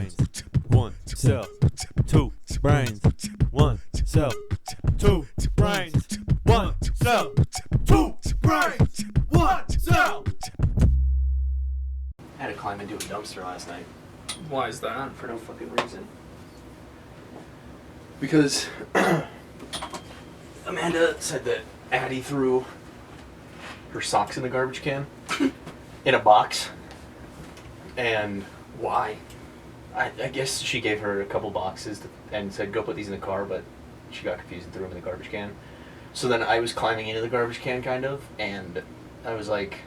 brains, one cell, two brains, one cell, two brains, one cell, two brains, one cell. I had to climb into a dumpster last night. Why is that? For no fucking reason. Because Amanda said that Addie threw her socks in the garbage can in a box. And Why? I guess she gave her a couple boxes and said, go put these in the car, but she got confused and threw them in the garbage can. So then I was climbing into the garbage can, kind of, and I was like,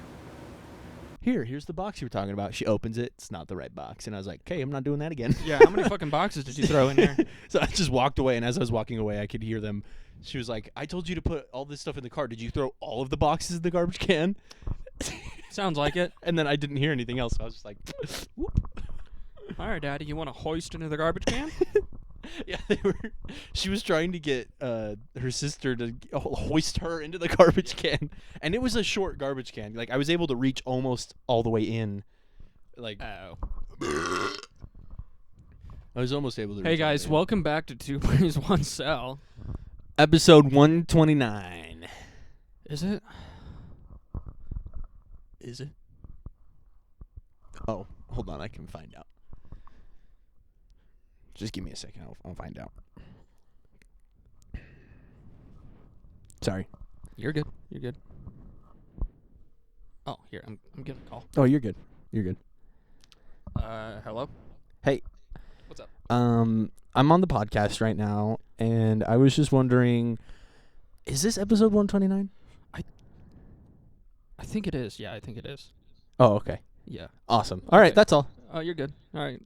here's the box you were talking about. She opens it. It's not the right box. And I was like, okay, I'm not doing that again. Yeah, how many fucking boxes did you throw in there? So I just walked away, and as I was walking away, I could hear them. She was like, I told you to put all this stuff in the car. Did you throw all of the boxes in the garbage can? Sounds like it. And then I didn't hear anything else. So I was just like, whoop. All right, Daddy, you want to hoist into the garbage can? Yeah, she was trying to get her sister to hoist her into the garbage can, and it was a short garbage can. Like, I was able to reach almost all the way in. Like, Oh. I was almost able to reach Hey, all the guys, way in. welcome back to Two Brains, One Cell. Episode 129. Is it? Is it? Oh, hold on, I can find out. Just give me a second. I'll find out. Sorry. You're good. You're good. Oh, here, I'm getting a call. Oh, you're good. You're good. Hello? Hey. What's up? I'm on the podcast right now, and I was just wondering, is this episode 129? I think it is. Yeah, I think it is. Oh, okay. Yeah. Awesome. All right, Okay. that's all. Oh, you're good. All right.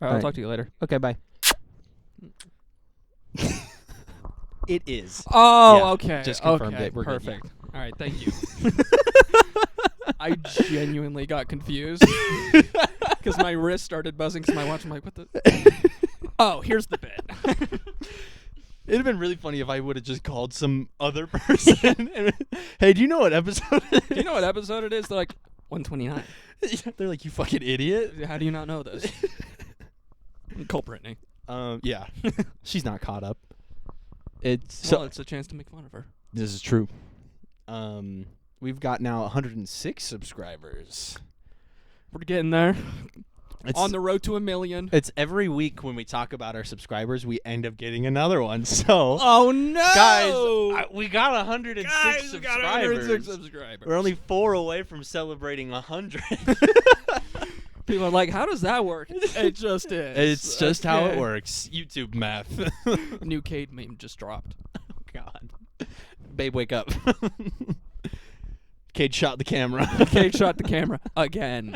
All I'll right. talk to you later. Okay, bye. It is. Oh, Yeah, okay. just confirmed okay, it. We're good, perfect. All right, thank you. I genuinely got confused because my wrist started buzzing because my watch. I'm like, what the? Oh, here's the bit. It'd have been really funny if I would have just called some other person. Hey, do you know what episode it is? Do you know what episode it is? They're like 129. They're like, you fucking idiot. How do you not know this? Call Brittany. Yeah. She's not caught up. It's Well, it's a chance to make fun of her. This is true. We've got now 106 subscribers. We're getting there. It's On the road to 1 million. It's every week when we talk about our subscribers, we end up getting another one. So, Oh no, guys, we got 106 Guys, we got 106 subscribers. subscribers. We're only 4 away from celebrating 100. People are like, how does that work? It just is. It's just how it Okay. works. YouTube math. New Cade meme just dropped. Oh, God. Babe, wake up. Cade shot the camera. Cade shot the camera again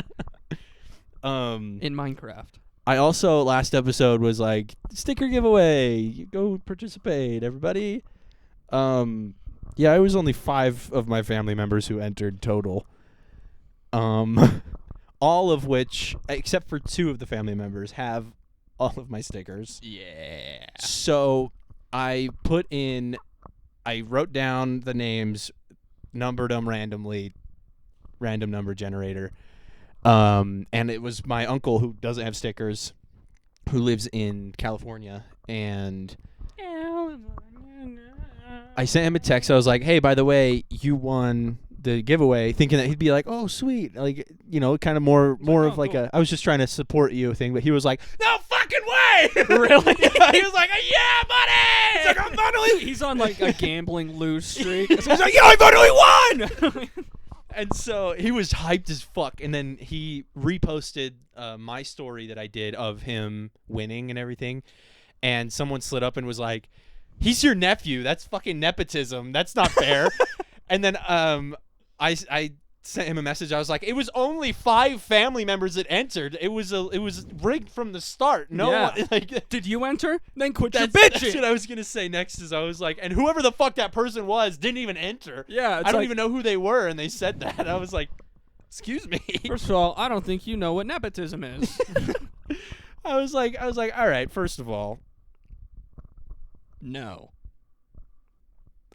Um, in Minecraft. I also, last episode was like, sticker giveaway. You go participate, everybody. Yeah, it was only 5 of my family members who entered total. All of which, except for 2 of the family members, have all of my stickers. Yeah. So I wrote down the names, numbered them randomly, random number generator. And it was my uncle who doesn't have stickers, who lives in California, and I sent him a text. I was like, hey, by the way, you won the giveaway, thinking that he'd be like, oh, sweet. Like, you know, kind of more of like cool. I was just trying to support you thing, but he was like, no fucking way. Really? Yeah, he was like, yeah, buddy. He's like, I'm finally. He's on like a gambling lose streak. He's like, yeah, I finally won. And so he was hyped as fuck, and then he reposted my story that I did of him winning and everything, and someone slid up and was like, he's your nephew. That's fucking nepotism. That's not fair. And then I sent him a message. I was like, it was only 5 family members that entered. It was rigged from the start. No Yeah. one, like, Did you enter? Then quit your that's bitching. what I was gonna say next. Is I was like, and whoever the fuck that person was didn't even enter. Yeah, it's I don't like- even know who they were, and they said that. I was like, excuse me. First of all, I don't think you know what nepotism is. I was like, all right. First of all, No.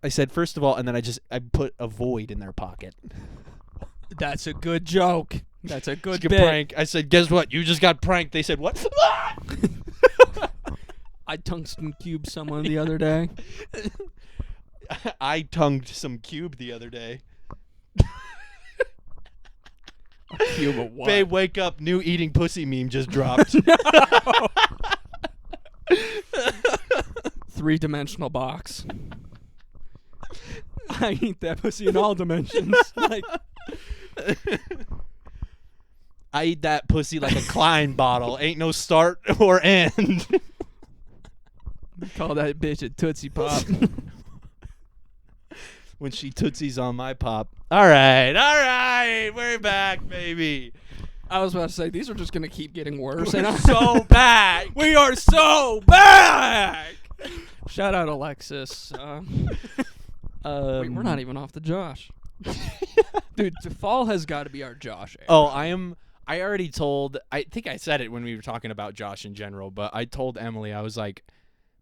I said first of all, and then I put a void in their pocket. That's a good joke. That's a good Good bit. prank. I said, guess what? You just got pranked. They said, what? I tungsten cubed someone the other day. I tongued some cube the other day. A cube of what? Babe, wake up. New eating pussy meme just dropped. 3-dimensional box. I eat that pussy in all dimensions. Like, I eat that pussy like a Klein bottle. Ain't no start or end. call that bitch a Tootsie Pop. When she tootsies on my pop. All right. We're back, baby. I was about to say, these are just going to keep getting worse. We're And so back. we are so back. Shout out Alexis. Wait, we're not even off the Josh. Dude, the fall has got to be our Josh era. Oh, I already told, I think I said it when we were talking about Josh in general, but I told Emily, I was like,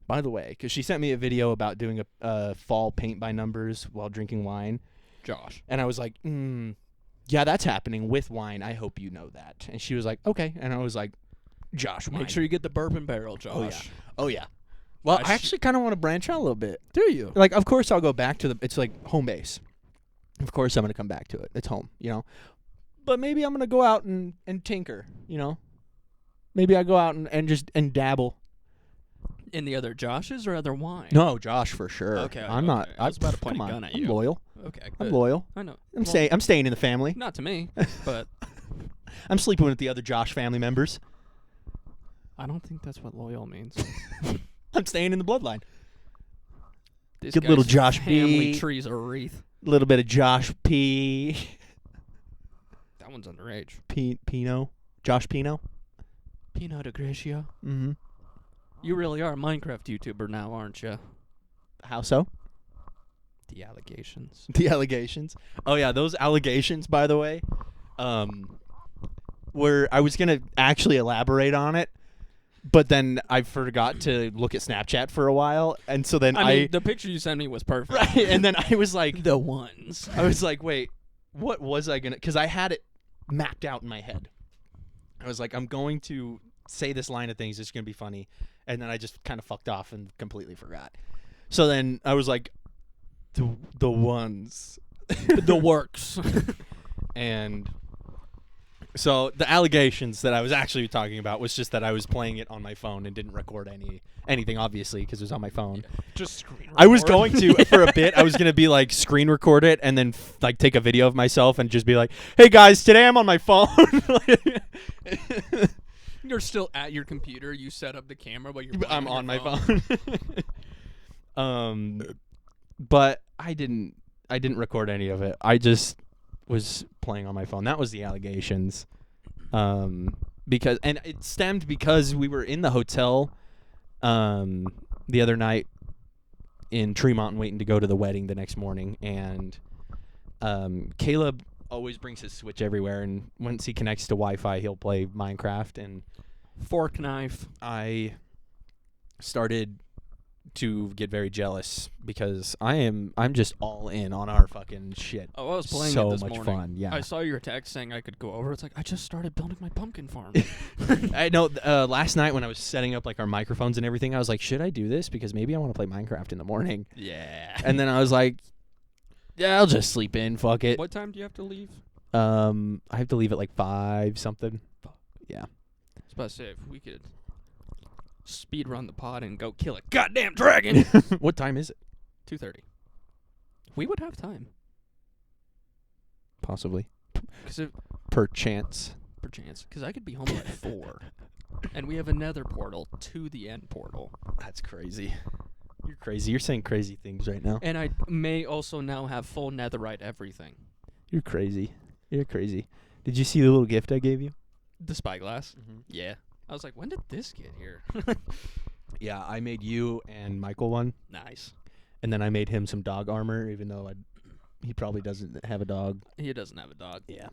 by the way, because she sent me a video about doing a fall paint by numbers while drinking wine. Josh. And I was like, yeah, that's happening with wine. I hope you know that. And she was like, okay. And I was like, Josh, wine. Make sure you get the bourbon barrel, Josh. Oh, yeah. Well, Gosh. I actually kind of want to branch out a little bit. Do you? Like, of course, I'll go back to it's like home base. Of course, I'm going to come back to it. It's home, you know. But maybe I'm going to go out and tinker, you know. Maybe I go out and dabble. In the other Joshes or other wine? No, Josh for sure. Okay, I'm not. okay. I was about to point come a on, gun at I'm you. loyal. Okay, I'm good. loyal. I know. I'm staying in the family. Not to me, but I'm sleeping with the other Josh family members. I don't think that's what loyal means. I'm staying in the bloodline. This Good little guy's Josh family B. tree's a wreath. A little bit of Josh P. That one's underage. Pino. Josh Pino. Pinot Grigio. Mm-hmm. You really are a Minecraft YouTuber now, aren't you? How so? The allegations. The allegations. Oh yeah, those allegations, by the way, were I was gonna actually elaborate on it, but then I forgot to look at Snapchat for a while, and so then I mean, the picture you sent me was perfect. right, and then I was like, The ones. I was like, wait, what was I gonna? Because I had it mapped out in my head. I was like, I'm going to say this line of things. It's gonna be funny, and then I just kind of fucked off and completely forgot. So then I was like, the ones. The works. And so the allegations that I was actually talking about was just that I was playing it on my phone and didn't record anything, obviously, because it was on my phone. Just screen I was record. going to, for a bit, I was going to be like screen record it and then like take a video of myself and just be like, hey guys, today I'm on my phone. You're still at your computer. You set up the camera, but you're I'm playing on my your phone. But I didn't record any of it. I just was playing on my phone. That was the allegations. Because it stemmed because we were in the hotel the other night in Tremont waiting to go to the wedding the next morning, and Caleb always brings his Switch everywhere, and once he connects to Wi-Fi, he'll play Minecraft, and fork knife. I started to get very jealous because I'm just all in on our fucking shit. Oh, I was playing So it this much morning. fun, yeah. I saw your text saying I could go over. It's like, I just started building my pumpkin farm. I know. Last night when I was setting up like our microphones and everything, I was like, should I do this? Because maybe I want to play Minecraft in the morning. Yeah. And then I was like, yeah, I'll just sleep in. Fuck it. What time do you have to leave? I have to leave at like 5 something. Yeah. I was about to say, if we could speed run the pod and go kill a goddamn dragon. What time is it? 2:30. We would have time. Possibly. Because Perchance. I could be home at 4. And we have a nether portal to the end portal. That's crazy. You're crazy. You're saying crazy things right now. And I may also now have full netherite everything. You're crazy. You're crazy. Did you see the little gift I gave you? The spyglass? Mm-hmm. Yeah. I was like, when did this get here? Yeah, I made you and Michael one, Nice. and then I made him some dog armor, even though he probably doesn't have a dog. He doesn't have a dog. Yeah.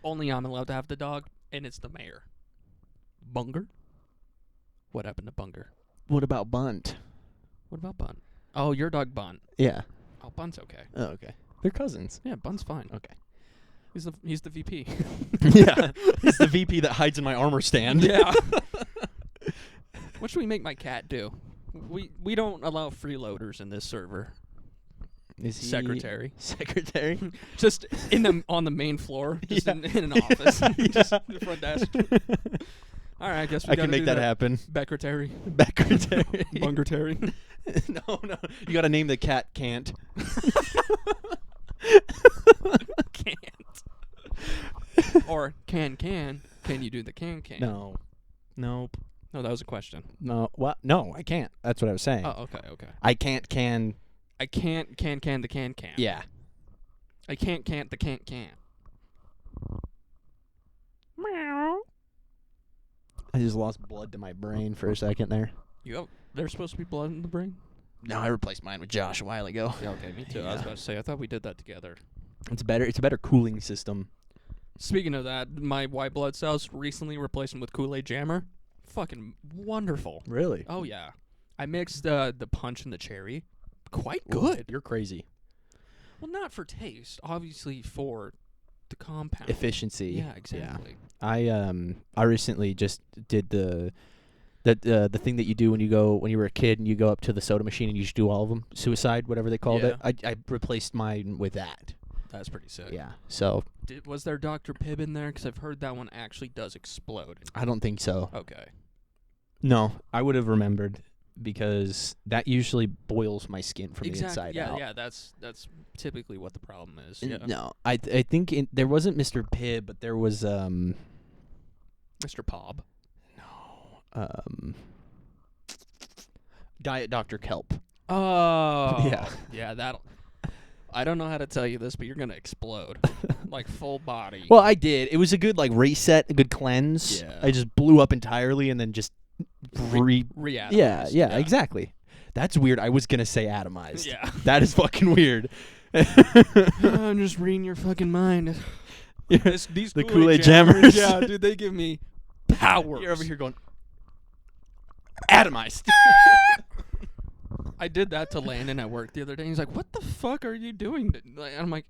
Only I'm allowed to have the dog, and it's the mayor. Bunger? What happened to Bunger? What about Bunt? What about Bunt? Oh, your dog Bunt. Yeah. Oh, Bunt's okay. Oh, okay. They're cousins. Yeah, Bunt's fine. Okay. He's the VP. Yeah, he's the VP that hides in my armor stand. Yeah. What should we make my cat do? We don't allow freeloaders in this server. Is he Secretary. Secretary? Just on the main floor, just Yeah. in an office, Yeah. just the front desk. All right, I guess we I gotta can make do that happen. Secretary, Secretary. Bungertary. No. You got to name the cat Can't. Can't. Or can you do the can? No. Nope. No, that was a question. No. What? No, I can't. That's what I was saying. Oh, okay. I can't can. I can't can the can. Yeah. I can't the can. Meow. I just lost blood to my brain for a second there. There's supposed to be blood in the brain? No, I replaced mine with Josh a while ago. Yeah, okay, me too. I was Yeah. about to say, I thought we did that together. It's better. It's a better cooling system. Speaking of that, my white blood cells recently replaced them with Kool-Aid Jammer. Fucking wonderful. Really? Oh, yeah. I mixed the punch and the cherry. Quite good. You're crazy. Well, not for taste. Obviously for the compound. Efficiency. Yeah, exactly. I recently just did the thing that you do when you were a kid and you go up to the soda machine and you just do all of them, suicide, whatever they called it. I replaced mine with that. That's pretty sick. Yeah. So Was there Dr. Pibb in there? Because I've heard that one actually does explode. I don't think so. Okay. No, I would have remembered because that usually boils my skin from the inside out. Yeah, that's typically what the problem is. N- Yeah. No, I think there wasn't Mr. Pibb, but there was Mr. Pob. Diet Dr. Kelp. Oh. Yeah. Yeah, that'll. I don't know how to tell you this, but you're gonna explode, like full body. Well, I did. It was a good reset, a good cleanse. Yeah. I just blew up entirely and then just Reatomized. Yeah, exactly. That's weird. I was gonna say atomized. Yeah. That is fucking weird. I'm just reading your fucking mind. These The Kool-Aid Jammers. Yeah, dude, they give me powers. You're over here going atomized. I did that to Landon at work the other day. He's like, "What the fuck are you doing?" And I'm like,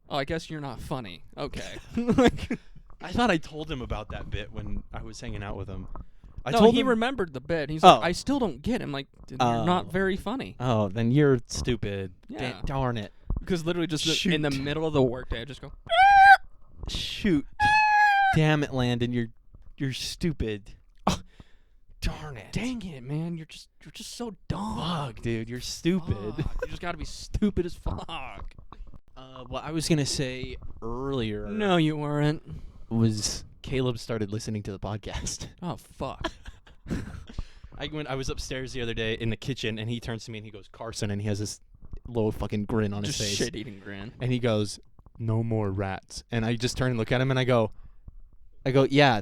"Oh, I guess you're not funny." Okay. Like, I thought I told him about that bit when I was hanging out with him. I no, told he him. remembered the bit. He's Oh. like, "I still don't get it." I'm like, "You're Oh. not very funny." Oh, then you're stupid. Yeah. Darn it. Because literally just in the middle of the workday, I just go, Shoot. Damn it, Landon. You're stupid. Darn it. "Dang it, man! You're just so dumb." Fuck, dude. You're stupid. Fuck, you just gotta be stupid as fuck. What I was gonna say earlier No, you weren't. was Caleb started listening to the podcast. Oh fuck. I was upstairs the other day in the kitchen, and he turns to me and he goes, "Carson," and he has this little fucking grin on Just his face, shit-eating grin. and he goes, "No more rats." And I just turn and look at him, and I go, "Yeah,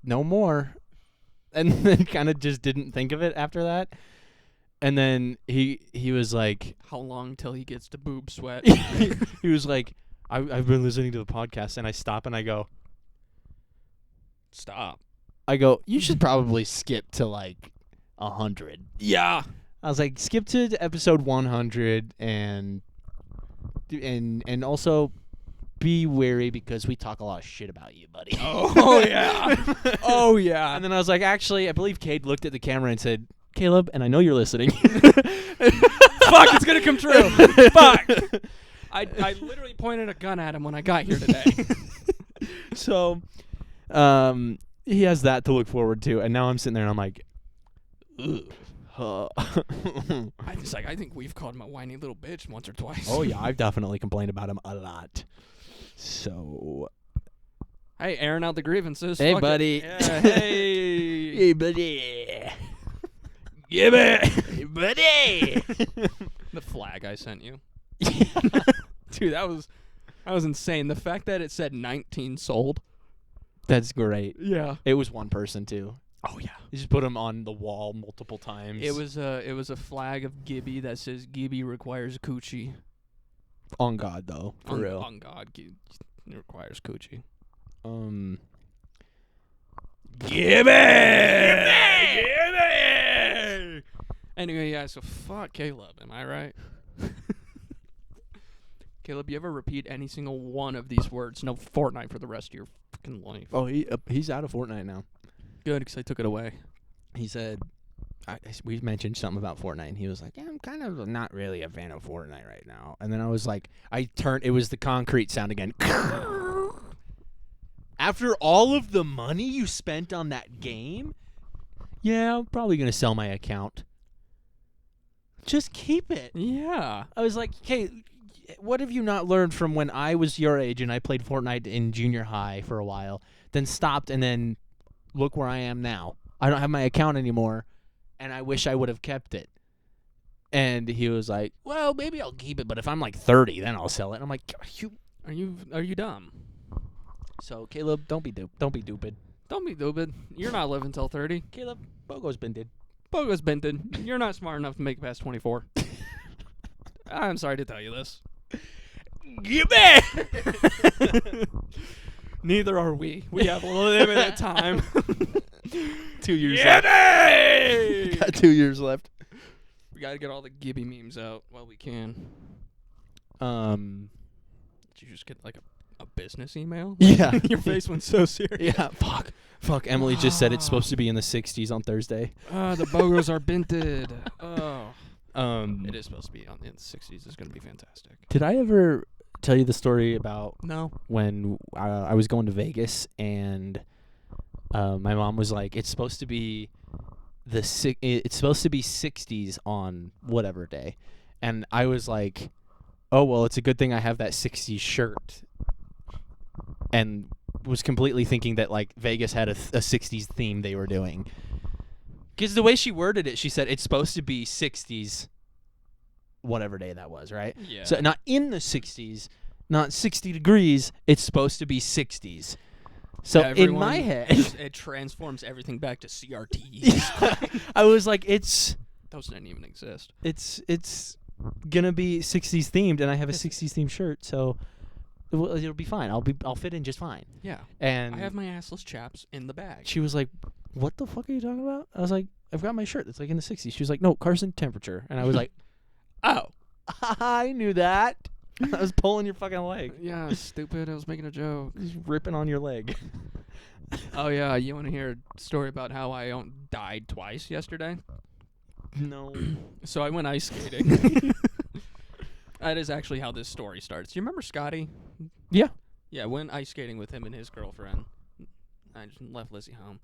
no more." And then kind of just didn't think of it after that. And then he was like, How long till he gets to boob sweat? he was like, I've been listening to the podcast, and I stop and I go, Stop. you should probably skip to like 100. Yeah. I was like, skip to episode 100 and also be wary because we talk a lot of shit about you, buddy. Oh yeah. Oh yeah. And then I was like, actually, I believe Cade looked at the camera and said, "Caleb," and I know you're listening. Fuck, it's gonna come true. Fuck. I literally pointed a gun at him when I got here today. So, he has that to look forward to, and now I'm sitting there and I'm like, ugh. I think we've called him a whiny little bitch once or twice. Oh yeah, I've definitely complained about him a lot. So, Hey, airing out the grievances. Hey, Fuck it. buddy. Yeah, hey. hey buddy, Give it. hey buddy. The flag I sent you. Dude, that was insane. The fact that it said 19 sold. That's great. Yeah. It was one person too. Oh yeah. You just put him on the wall multiple times. It was a flag of Gibby that says Gibby requires coochie. on God though, for real. On God, it requires coochie. Give it! Anyway, yeah. So fuck Caleb. Am I right? Caleb, you ever repeat any single one of these words? No Fortnite for the rest of your fucking life. Oh, he's out of Fortnite now. Good, because I took it away. He said, we mentioned something about Fortnite, and he was like, yeah, I'm kind of not really a fan of Fortnite right now. And then I was like, it was the concrete sound again. After all of the money you spent on that game, yeah, I'm probably going to sell my account. Just keep it. Yeah. I was like, okay, what have you not learned from when I was your age and I played Fortnite in junior high for a while, then stopped, and then look where I am now. I don't have my account anymore, and I wish I would have kept it. And he was like, well, maybe I'll keep it, but if I'm like 30, then I'll sell it. And I'm like, Are you dumb? So, Caleb, don't be stupid. Don't be stupid. You're not living till 30. Caleb, Bogo's been dead. Bogo's Benton. You're not smart enough to make it past 24. I'm sorry to tell you this. Get back! Neither are we. We have a limited time. 2 years left. Got 2 years left. We gotta get all the Gibby memes out while we can. Did you just get like a business email? Yeah. Your face went so serious. Yeah, fuck. Emily just said it's supposed to be in the 60s on Thursday. The Bogos are binted. Oh. It It is supposed to be in the 60s. It's going to be fantastic. Did I ever tell you the story about No. when I was going to Vegas and my mom was like, it's supposed to be it's supposed to be 60s on whatever day, and I was like, oh well, it's a good thing I have that 60s shirt, and was completely thinking that like Vegas had a 60s theme they were doing. Because the way she worded it, she said it's supposed to be 60s, whatever day that was, right? Yeah. So not in the 60s, not 60 degrees. It's supposed to be 60s. So in my head, it transforms everything back to CRT. I was like, those didn't even exist. It's gonna be 60s themed, and I have a 60s themed shirt, so it'll be fine. I'll fit in just fine. Yeah. And I have my assless chaps in the bag. she was like, what the fuck are you talking about? I was like, I've got my shirt that's like in the 60s. She was like, no, Carson temperature. And I was like, oh, I knew that. I was pulling your fucking leg. Yeah, stupid. I was making a joke. Just ripping on your leg. Oh, yeah. You want to hear a story about how I died twice yesterday? No. So I went ice skating. That is actually how this story starts. You remember Scotty? Yeah. Yeah, I went ice skating with him and his girlfriend. I just left Lizzie home.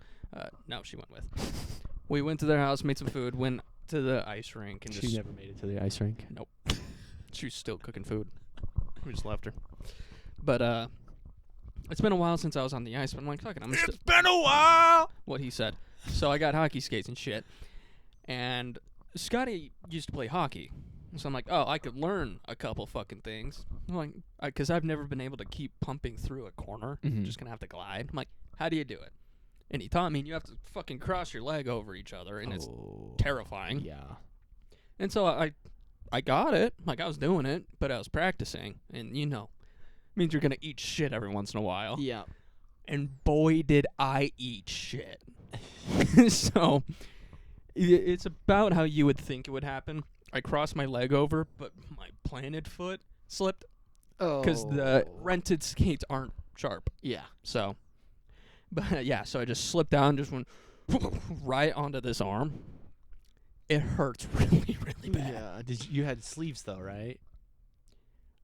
No, she went with. We went to their house, made some food, went to the ice rink, and She never made it to the ice rink. Nope. She was still cooking food. We just left her. But it's been a while since I was on the ice, but I'm like, fuck it, It's been a while. what he said. So I got hockey skates and shit. And Scotty used to play hockey. So I'm like, oh, I could learn a couple fucking things. I'm like, because I've never been able to keep pumping through a corner. Mhm. Just going to have to glide. I'm like, how do you do it? And he taught me, and you have to fucking cross your leg over each other, and it's terrifying. Yeah. And so I got it. Like, I was doing it, but I was practicing. And, it means you're going to eat shit every once in a while. Yeah. And boy, did I eat shit. So, it's about how you would think it would happen. I crossed my leg over, but my planted foot slipped. Because the rented skates aren't sharp. Yeah. So, but yeah, so I just slipped down, just went right onto this arm. It hurts really, really bad. Yeah. You had sleeves though, right?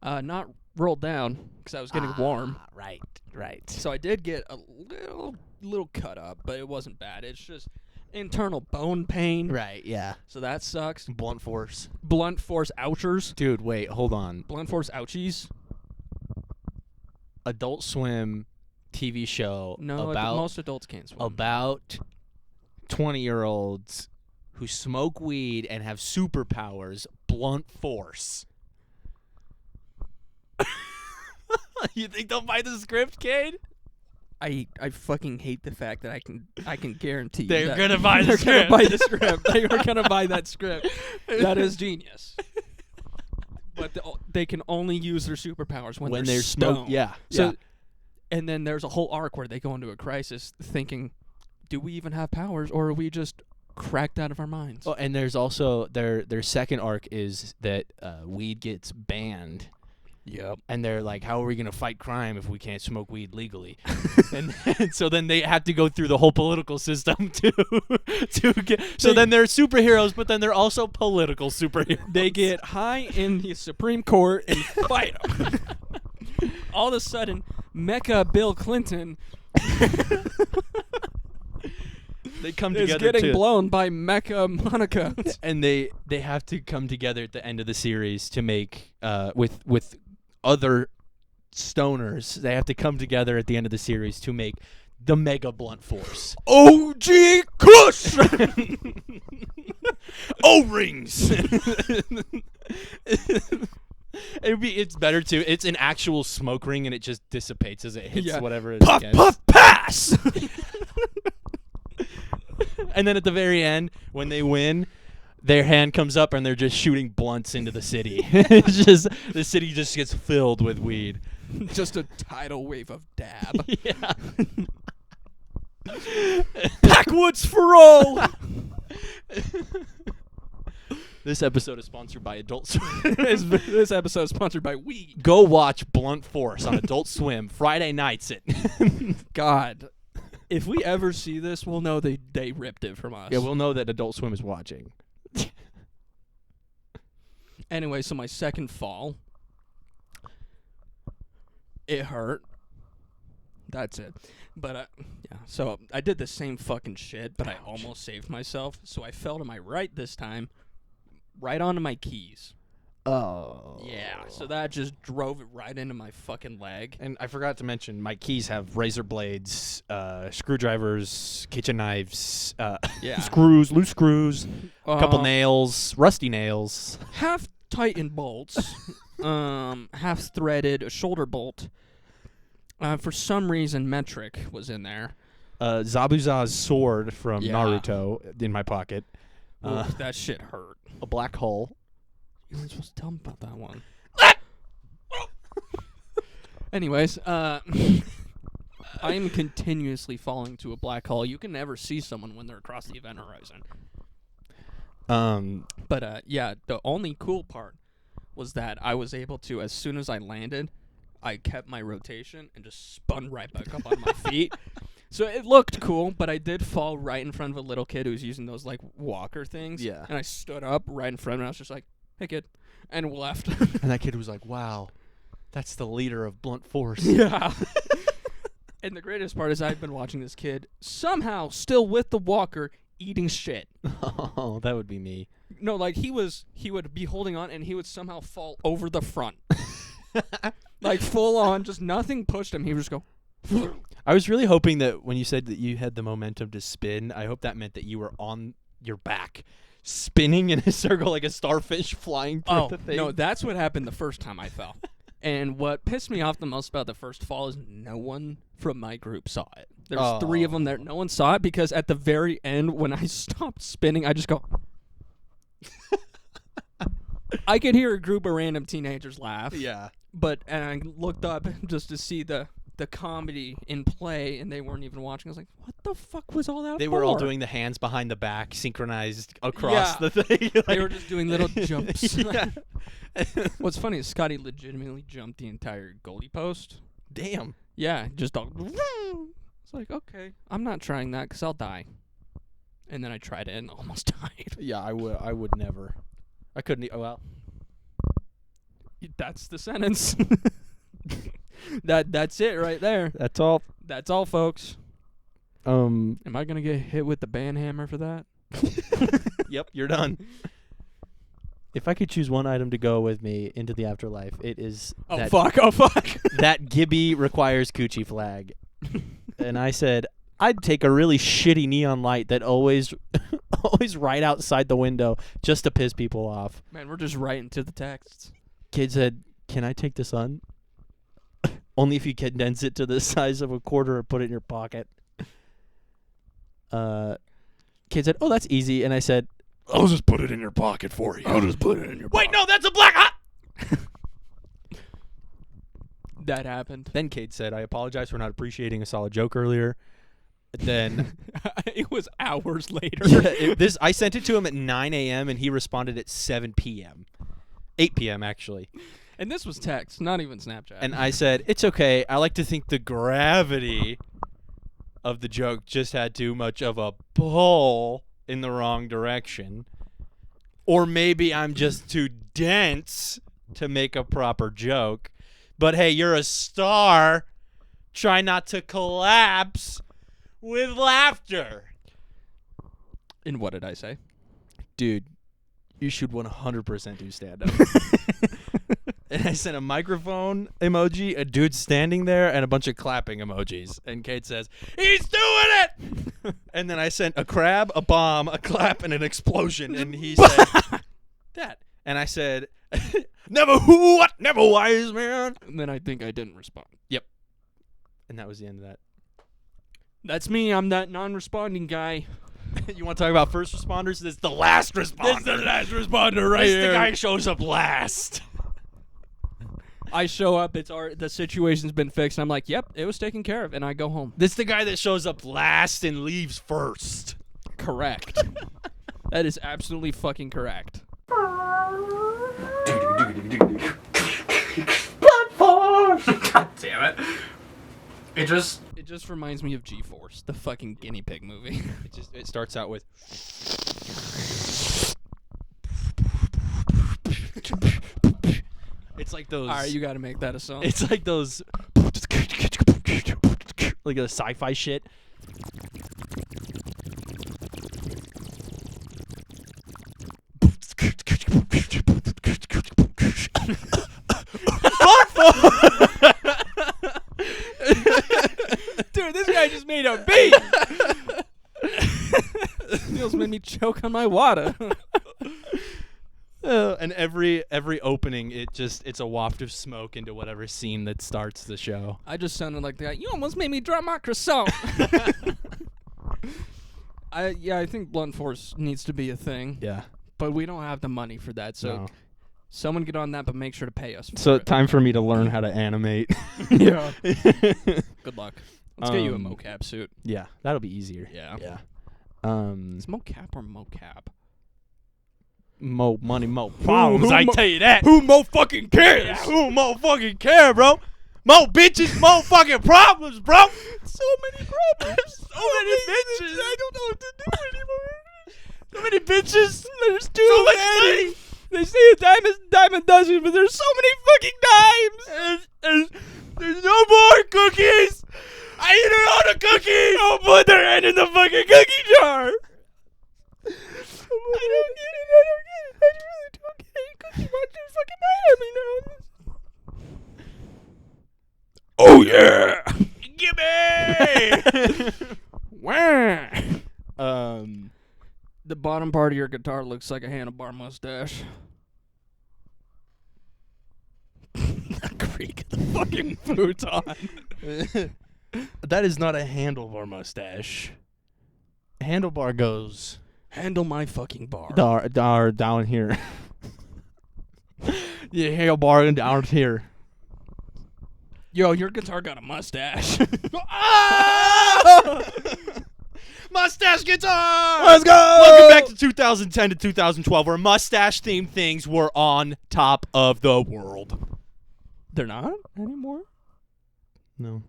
Not rolled down because I was getting warm. Right. So I did get a little cut up, but it wasn't bad. It's just internal bone pain. Right. Yeah. So that sucks. Blunt force. Blunt force ouchers. Dude, wait, hold on. Blunt force ouchies. Adult Swim TV show No, about most adults can't swim. about 20-year-olds who smoke weed and have superpowers. Blunt force. You think they'll buy the script, Cade? I fucking hate the fact that I can guarantee They're that gonna buy the they're script. gonna buy the script. They are gonna buy that script. That is genius. But they can only use their superpowers when they're stoned. Yeah. So, yeah. and then there's a whole arc where they go into a crisis, thinking, "Do we even have powers, or are we just cracked out of our minds?" Oh, and there's also their second arc is that weed gets banned Yep. And they're like, how are we going to fight crime if we can't smoke weed legally? and so then they have to go through the whole political system to get. So then they're superheroes, but then they're also political superheroes. They get high in the Supreme Court and fight 'em. All of a sudden, Mecha Bill Clinton They come is together getting blown by Mecha Monica. and they have to come together at the end of the series to make with other stoners. They have to come together at the end of the series to make the Mega Blunt Force. OG Kush! O-rings. It's better too. It's an actual smoke ring, and it just dissipates as it hits whatever it Puff, gets. puff, pass! And then at the very end, when they win, their hand comes up and they're just shooting blunts into the city. It's just the city just gets filled with weed. Just a tidal wave of dab. Yeah. Backwoods for all! This episode is sponsored by Adult Swim. This episode is sponsored by weed. Go watch Blunt Force on Adult Swim Friday nights at. God. If we ever see this, we'll know they ripped it from us. Yeah, we'll know that Adult Swim is watching. Anyway, so my second fall, it hurt. That's it. But, yeah, so I did the same fucking shit, but I almost saved myself. So I fell to my right this time, right onto my keys. Oh. Yeah, so that just drove it right into my fucking leg. And I forgot to mention, my keys have razor blades, screwdrivers, kitchen knives, Yeah. screws, loose screws, a couple Uh, nails, rusty nails. half tightened bolts, half threaded, a shoulder bolt. For some reason, metric was in there. Zabuza's sword from Yeah. Naruto in my pocket. Oof, that shit hurt. A black hole. You weren't supposed to tell me about that one. Anyways, I am continuously falling to a black hole. You can never see someone when they're across the event horizon. But yeah, the only cool part was that I was able to, as soon as I landed, I kept my rotation and just spun right back up on my feet. So it looked cool, but I did fall right in front of a little kid who was using those like walker things. Yeah. And I stood up right in front of him and I was just like, "Hey kid," and left. And that kid was like, wow, that's the leader of Blunt Force. Yeah. And the greatest part is I've been watching this kid somehow still with the walker eating shit. Oh, that would be me. No, like he would be holding on and he would somehow fall over the front. Like full on, just nothing pushed him. He would just go. I was really hoping that when you said that you had the momentum to spin, I hope that meant that you were on your back, spinning in a circle like a starfish flying through the thing. No, that's what happened the first time I fell. And what pissed me off the most about the first fall is no one from my group saw it. There's 3 of them there. No one saw it because at the very end, when I stopped spinning, I just go. I could hear a group of random teenagers laugh. Yeah. And I looked up just to see the comedy in play, and they weren't even watching. I was like, what the fuck was all that They for? were all doing the hands behind the back, synchronized across the thing. They were just doing little jumps. Yeah. What's funny is Scotty legitimately jumped the entire goalie post. Damn. Yeah, just all. It's like, okay, I'm not trying that because I'll die. And then I tried it and almost died. Yeah, I would never. I couldn't. Well, That's the sentence. That's it right there. that's all. That's all, folks. Am I gonna get hit with the band hammer for that? Yep, you're done. If I could choose one item to go with me into the afterlife, it is Oh fuck! that Gibby requires coochie flag. And I said I'd take a really shitty neon light that always right outside the window just to piss people off. Man, we're just right into the texts. Kid said, "Can I take the sun?" Only if you condense it to the size of a quarter and put it in your pocket. Kid said, "Oh, that's easy." And I said, "I'll just put it in your pocket for you." I'll just put it in your Wait, no, that's a black hot. That happened. Then Cade said, "I apologize for not appreciating a solid joke earlier." Then It was hours later. I sent it to him at 9 a.m. and he responded at 7 p.m. 8 p.m. actually. And this was text, not even Snapchat. And I said, it's okay. I like to think the gravity of the joke just had too much of a pull in the wrong direction. Or maybe I'm just too dense to make a proper joke. But hey, you're a star. Try not to collapse with laughter. And what did I say? Dude, you should 100% do stand-up. And I sent a microphone emoji, a dude standing there, and a bunch of clapping emojis. And Kate says, he's doing it! And then I sent a crab, a bomb, a clap, and an explosion. And he said, that. And I said, never who, what, never wise, man. And then I think I didn't respond. And that was the end of that. That's me. I'm that non-responding guy. You want to talk about first responders? This is the last responder. This is the last responder right This here. the guy shows up last. I show up. The situation's been fixed. And I'm like, yep, it was taken care of, and I go home. This the guy that shows up last and leaves first. Correct. That is absolutely fucking correct. God damn it. It just reminds me of G-Force, the fucking guinea pig movie. It starts out with. It's like those. All right, you got to make that a song. It's like those. Like a sci-fi shit. Dude, this guy just made a beat. Feels made me choke on my water. And every opening, it's a waft of smoke into whatever scene that starts the show. I just sounded like the guy. You almost made me drop my croissant. I think blunt force needs to be a thing, Yeah. but we don't have the money for that. So No. someone get on that, but make sure to pay us. For So it. time for me to learn how to animate. Yeah. Good luck. Let's get you a Um, mocap suit. Yeah, that'll be easier. Yeah. Yeah. Is mocap or mocap? Mo money, mo problems. I mo- tell you that. Who mo fucking cares? Yeah, who mo fucking care, bro? Mo bitches, mo fucking problems, bro. So many problems. So many bitches. I don't know what to do anymore. So many bitches. There's too So much many. money. They say a dime a dozen, but there's so many fucking dimes. There's no more cookies. I eat a lot of cookies. Don't put their hand in the fucking cookie jar. I don't get it. I really don't get it. Cookie Monster's fucking mad at me now. Oh yeah. Gimme. Wah. The bottom part of your guitar looks like a handlebar mustache. Creak the fucking futon. That is not a handlebar mustache. Handlebar goes Handle my fucking bar. down here. The handlebar down here. Yo, your guitar got a mustache. Mustache guitar! Let's go! Welcome back to 2010 to 2012, where mustache-themed things were on top of the world. They're not anymore? No.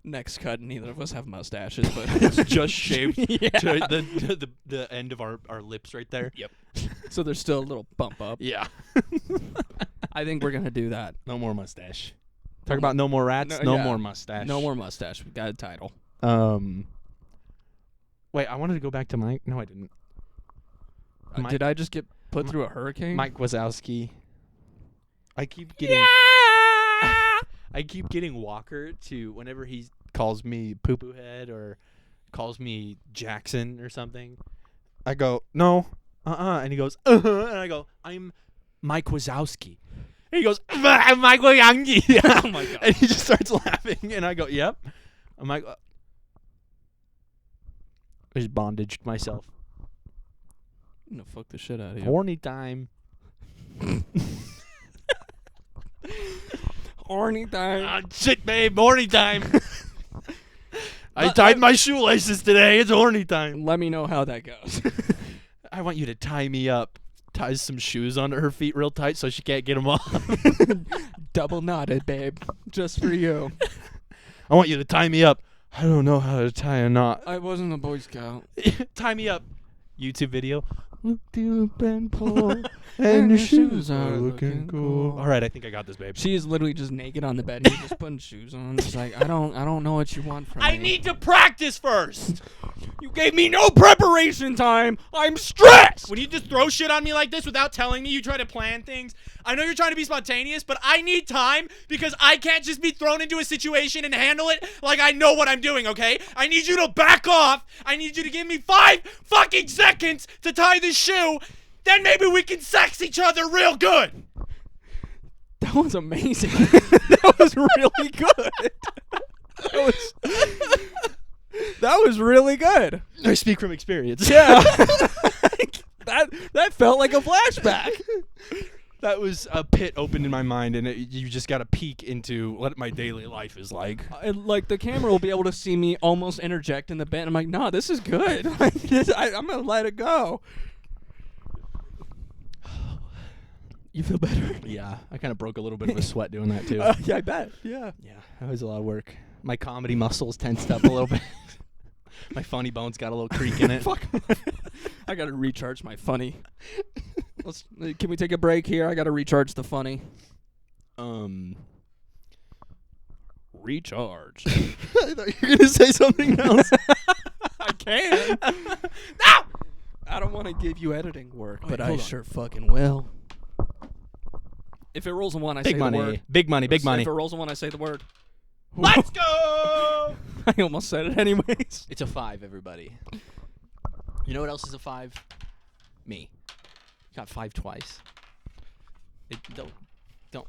Next cut, neither of us have mustaches, but It's just shaved Yeah. to the end of our lips right there. Yep. So there's still a little bump up. Yeah. I think we're going to do that. No more mustache. Talk about no more rats, No, no yeah. more mustache. No more mustache. We got a title. Wait, I wanted to go back to Mike. No, I didn't. Mike- Did I just get put through a hurricane? Mike Wazowski. I keep getting I keep getting Walker to whenever he calls me poo poo head or calls me Jackson or something. I go, no, and he goes, and I go, I'm Mike Wazowski. And he goes, I'm Mike Wazowski. Oh my God. And he just starts laughing, and I go, yep. I'm like, I just bondaged myself. I'm going to fuck the shit out of you. Horny time. Horny time. Ah, shit, babe, horny time. I tied my shoelaces today. It's horny time. Let me know how that goes. I want you to tie me up ties some shoes onto her feet real tight so she can't get them off. Double knotted, babe. Just for you. I want you to tie me up. I don't know how to tie a knot. I wasn't a Boy Scout. Tie me up. YouTube video. Look deep and pull, and your shoes are looking cool. All right, I think I got this, babe. She is literally just naked on the bed. You're just putting shoes on. It's like I don't know what you want from me. I need to practice first. You gave me no preparation time. I'm stressed. When you just throw shit on me like this without telling me, you try to plan things. I know you're trying to be spontaneous, but I need time because I can't just be thrown into a situation and handle it like I know what I'm doing, okay? I need you to back off. I need you to give me 5 fucking seconds to tie this shoe. Then maybe we can sex each other real good. That was amazing. That was really good. That was really good. I speak from experience. Yeah. that felt like a flashback. That was a pit opened in my mind, and you just got a peek into what my daily life is like. Like the camera will be able to see me almost interject in the bed. I'm like, no, this is good. Like, I'm gonna let it go. You feel better? Yeah, I kind of broke a little bit of a sweat doing that too. Yeah, I bet. Yeah. Yeah, that was a lot of work. My comedy muscles tensed up a little bit. My funny bones got a little creak in it. Fuck. I gotta recharge my funny. Can we take a break here? I gotta recharge the funny. Recharge. I thought you were gonna say something else. I can. No! I don't want to give you editing work, but I sure fucking will. If it rolls a 1, I say Big money. the word. Big money. Big money. If it rolls a 1, I say the word. Let's go! I almost said it anyways. It's a 5, everybody. You know what else is a 5? Me. Got 5 twice. Don't.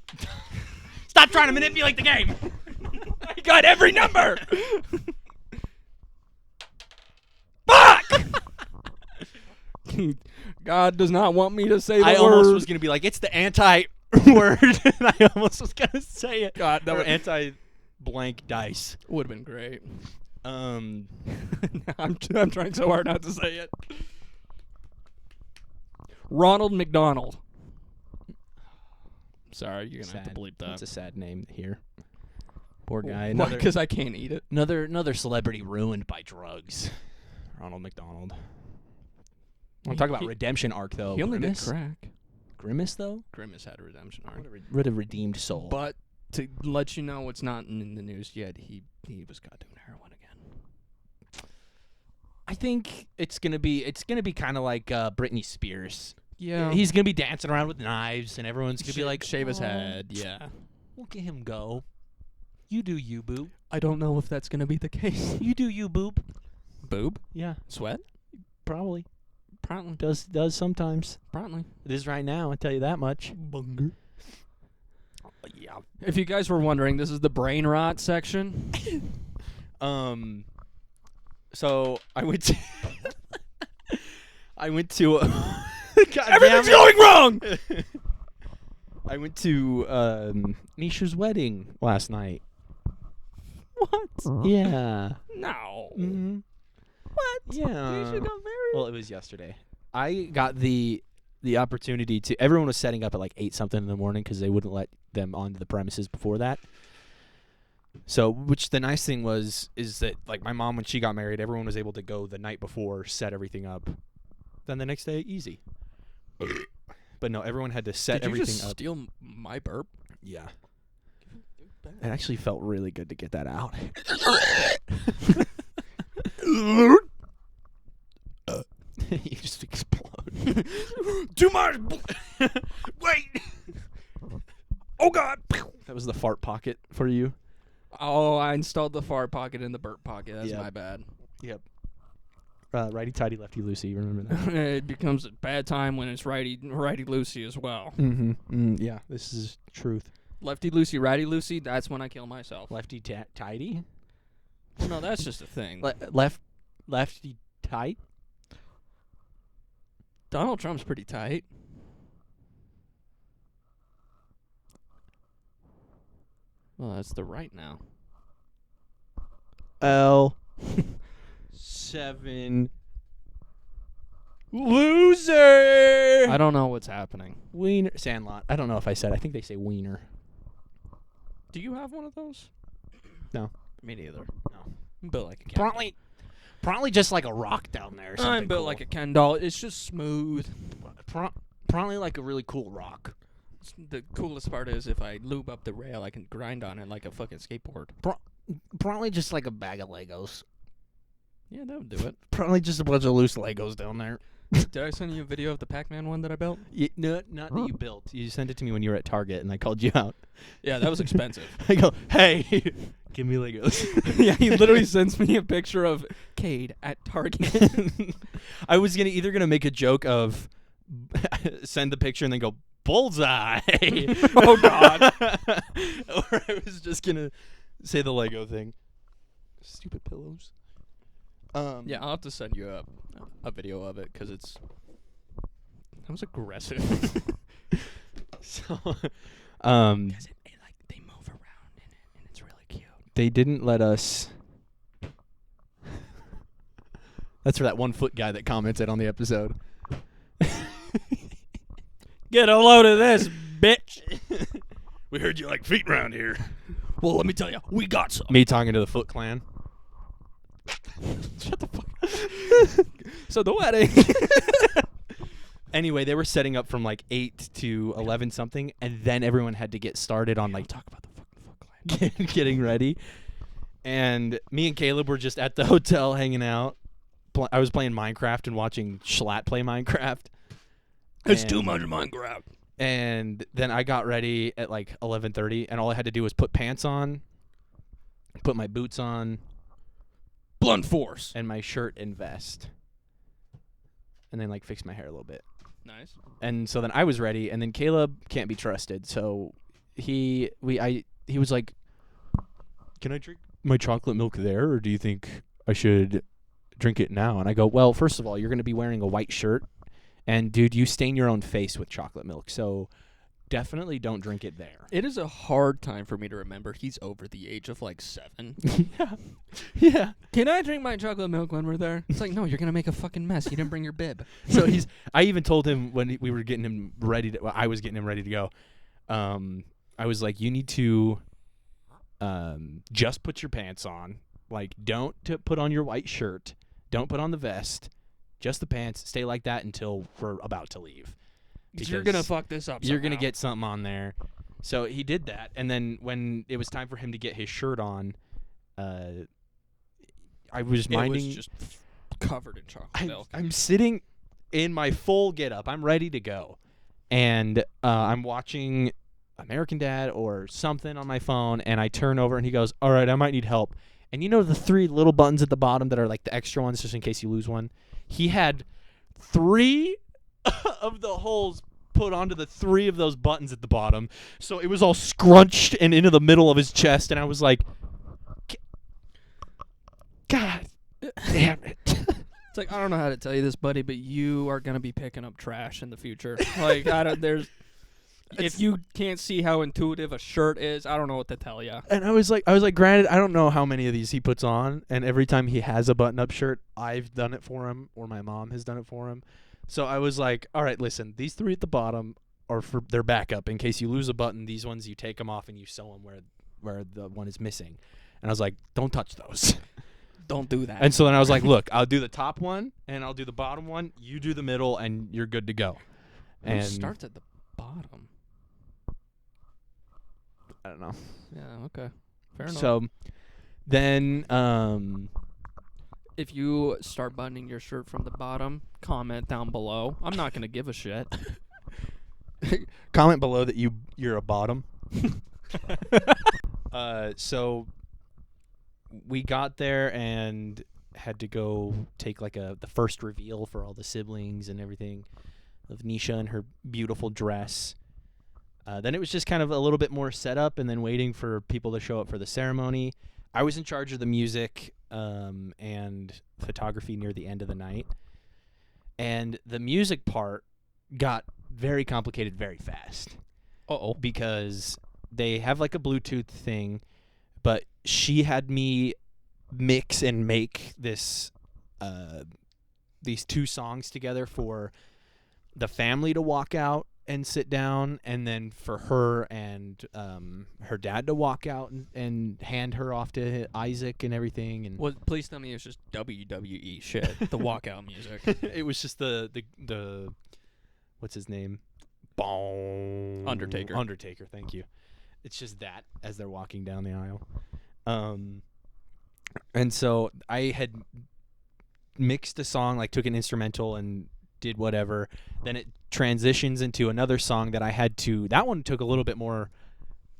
Stop trying to manipulate the game. I got every number. Fuck! God does not want me to say the word. I almost was gonna be like, it's the anti-word, and I almost was gonna say it. God, that Or would anti-blank dice. have been great. Um, I'm trying so hard not to say it. Ronald McDonald. Sorry, you're gonna have to bleep that. That's a sad name here. Poor guy. Because I can't eat it. Another celebrity ruined by drugs. Ronald McDonald. I'm talking about redemption arc though. He only did Grimace? crack. Grimace though. Grimace had a redemption arc. What a redeemed soul. But to let you know what's not in the news yet, he was caught doing heroin again. I think it's gonna be kind of like Britney Spears. Yeah. He's gonna be dancing around with knives, and everyone's gonna be like, shave his "Oh, head. Yeah. We'll get him go. You do you, boo. I don't know if that's gonna be the case. You do you, boop. Boob? Yeah, Sweat? probably Probably. does sometimes. Probably. It is right now. I tell you that much. Bunger. Yeah. If you guys were wondering, this is the brain rot section. So I went to. God Everything's damn it. going wrong! I went to Nisha's wedding last night. What? Yeah. No. Mm-hmm. What? Yeah. Nisha got married? Well, it was yesterday. I got the opportunity to. Everyone was setting up at like 8 something in the morning because they wouldn't let them onto the premises before that. So, which the nice thing is that like my mom when she got married, everyone was able to go the night before, set everything up. Then the next day, easy. But no, everyone had to set Did you everything just up. steal my burp? Yeah. It actually felt really good to get that out. You just explode. Too much. Wait. Oh God. That was the fart pocket for you. Oh, I installed the fart pocket in the burp pocket. That's Yep. my bad. Yep. Righty tighty, lefty loosey. Remember that? It becomes a bad time when it's righty loosey as well. Mm-hmm. Yeah, this is truth. Lefty loosey, righty loosey. That's when I kill myself. Lefty tighty. Well, no, that's just a thing. Lefty tight. Donald Trump's pretty tight. Well, that's the right now. L 7 Loser. I don't know what's happening. Wiener. Sandlot. I don't know if I said. I think they say wiener. Do you have one of those? No. Me neither. No. I'm built like a Ken doll. Probably just like a rock down there. Or something I'm built cool. like a Ken doll. It's just smooth. Probably like a really cool rock. The coolest part is if I lube up the rail, I can grind on it like a fucking skateboard. Probably just like a bag of Legos. Yeah, that would do it. Probably just a bunch of loose Legos down there. Did I send you a video of the Pac-Man one that I built? No, not that you built. You sent it to me when you were at Target, and I called you out. Yeah, that was expensive. I go, hey, give me Legos. Yeah, he literally sends me a picture of Cade at Target. I was either gonna make a joke of send the picture and then go bullseye. Oh, God. Or I was just gonna say the Lego thing. Stupid pillows. Yeah, I'll have to send you a video of it because that was aggressive. So, Because they move around in it and it's really cute. they didn't let us. That's for that 1 foot guy that commented on the episode. Get a load of this, bitch. We heard you like feet around here. Well, let me tell you, we got some. Me talking to the Foot Clan. Shut the fuck up. So the wedding. Anyway, they were setting up from like 8 to 11 something, and then everyone had to get started on like Talk about the fucking Foot Clan. getting ready. And me and Caleb were just at the hotel hanging out. I was playing Minecraft and watching Schlatt play Minecraft. It's And- too much Minecraft. And then I got ready at like 11:30, and all I had to do was put pants on, put my boots on, Blunt force. and my shirt and vest, and then like fix my hair a little bit. Nice. And so then I was ready, and then Caleb can't be trusted. So he was like, "Can I drink my chocolate milk there, or do you think I should drink it now?" And I go, "Well, first of all, you're going to be wearing a white shirt, and dude, you stain your own face with chocolate milk, so definitely don't drink it there." It is a hard time for me to remember he's over the age of like 7. Yeah. Can I drink my chocolate milk when we're there? It's like, no, you're going to make a fucking mess. You didn't bring your bib. So I even told him when we were getting him ready to, I was getting him ready to go. I was like, you need to just put your pants on. Like, don't put on your white shirt. Don't put on the vest. Just the pants. Stay like that until we're about to leave. Because you're going to fuck this up You're going to somehow. get something on there. So he did that. And then when it was time for him to get his shirt on, I was minding. It was just covered in chocolate milk. I'm sitting in my full getup. I'm ready to go. And I'm watching American Dad or something on my phone, and I turn over, and he goes, "All right, I might need help." And you know the 3 little buttons at the bottom that are like the extra ones just in case you lose one? He had 3 of the holes put onto the 3 of those buttons at the bottom. So it was all scrunched and into the middle of his chest, and I was like, God damn it. It's like, I don't know how to tell you this, buddy, but you are going to be picking up trash in the future. Like, if you can't see how intuitive a shirt is, I don't know what to tell you. And I was like, granted, I don't know how many of these he puts on, and every time he has a button-up shirt, I've done it for him, or my mom has done it for him. So I was like, all right, listen, these 3 at the bottom are for their backup. In case you lose a button, these ones you take them off and you sew them where the one is missing. And I was like, don't touch those. Don't do that. And so then I was like, look, I'll do the top one, and I'll do the bottom one. You do the middle, and you're good to go. Who And starts at the bottom? I don't know. Yeah, okay. Fair enough. So then if you start buttoning your shirt from the bottom, comment down below. I'm not going to give a shit. comment below that you're a bottom. So we got there and had to go take like the first reveal for all the siblings and everything of Nisha and her beautiful dress. Then it was just kind of a little bit more setup and then waiting for people to show up for the ceremony. I was in charge of the music and photography near the end of the night. And the music part got very complicated very fast. Uh-oh. Because they have like a Bluetooth thing, but she had me mix and make this these 2 songs together for the family to walk out and sit down, and then for her and her dad to walk out and hand her off to Isaac and everything. And Well, please tell me it was just WWE shit. The walkout music. it was just the what's his name? Boom. Undertaker. Thank you. It's just that as they're walking down the aisle. And so I had mixed a song, like took an instrumental and did whatever. Then it transitions into another song that I had to. That one took a little bit more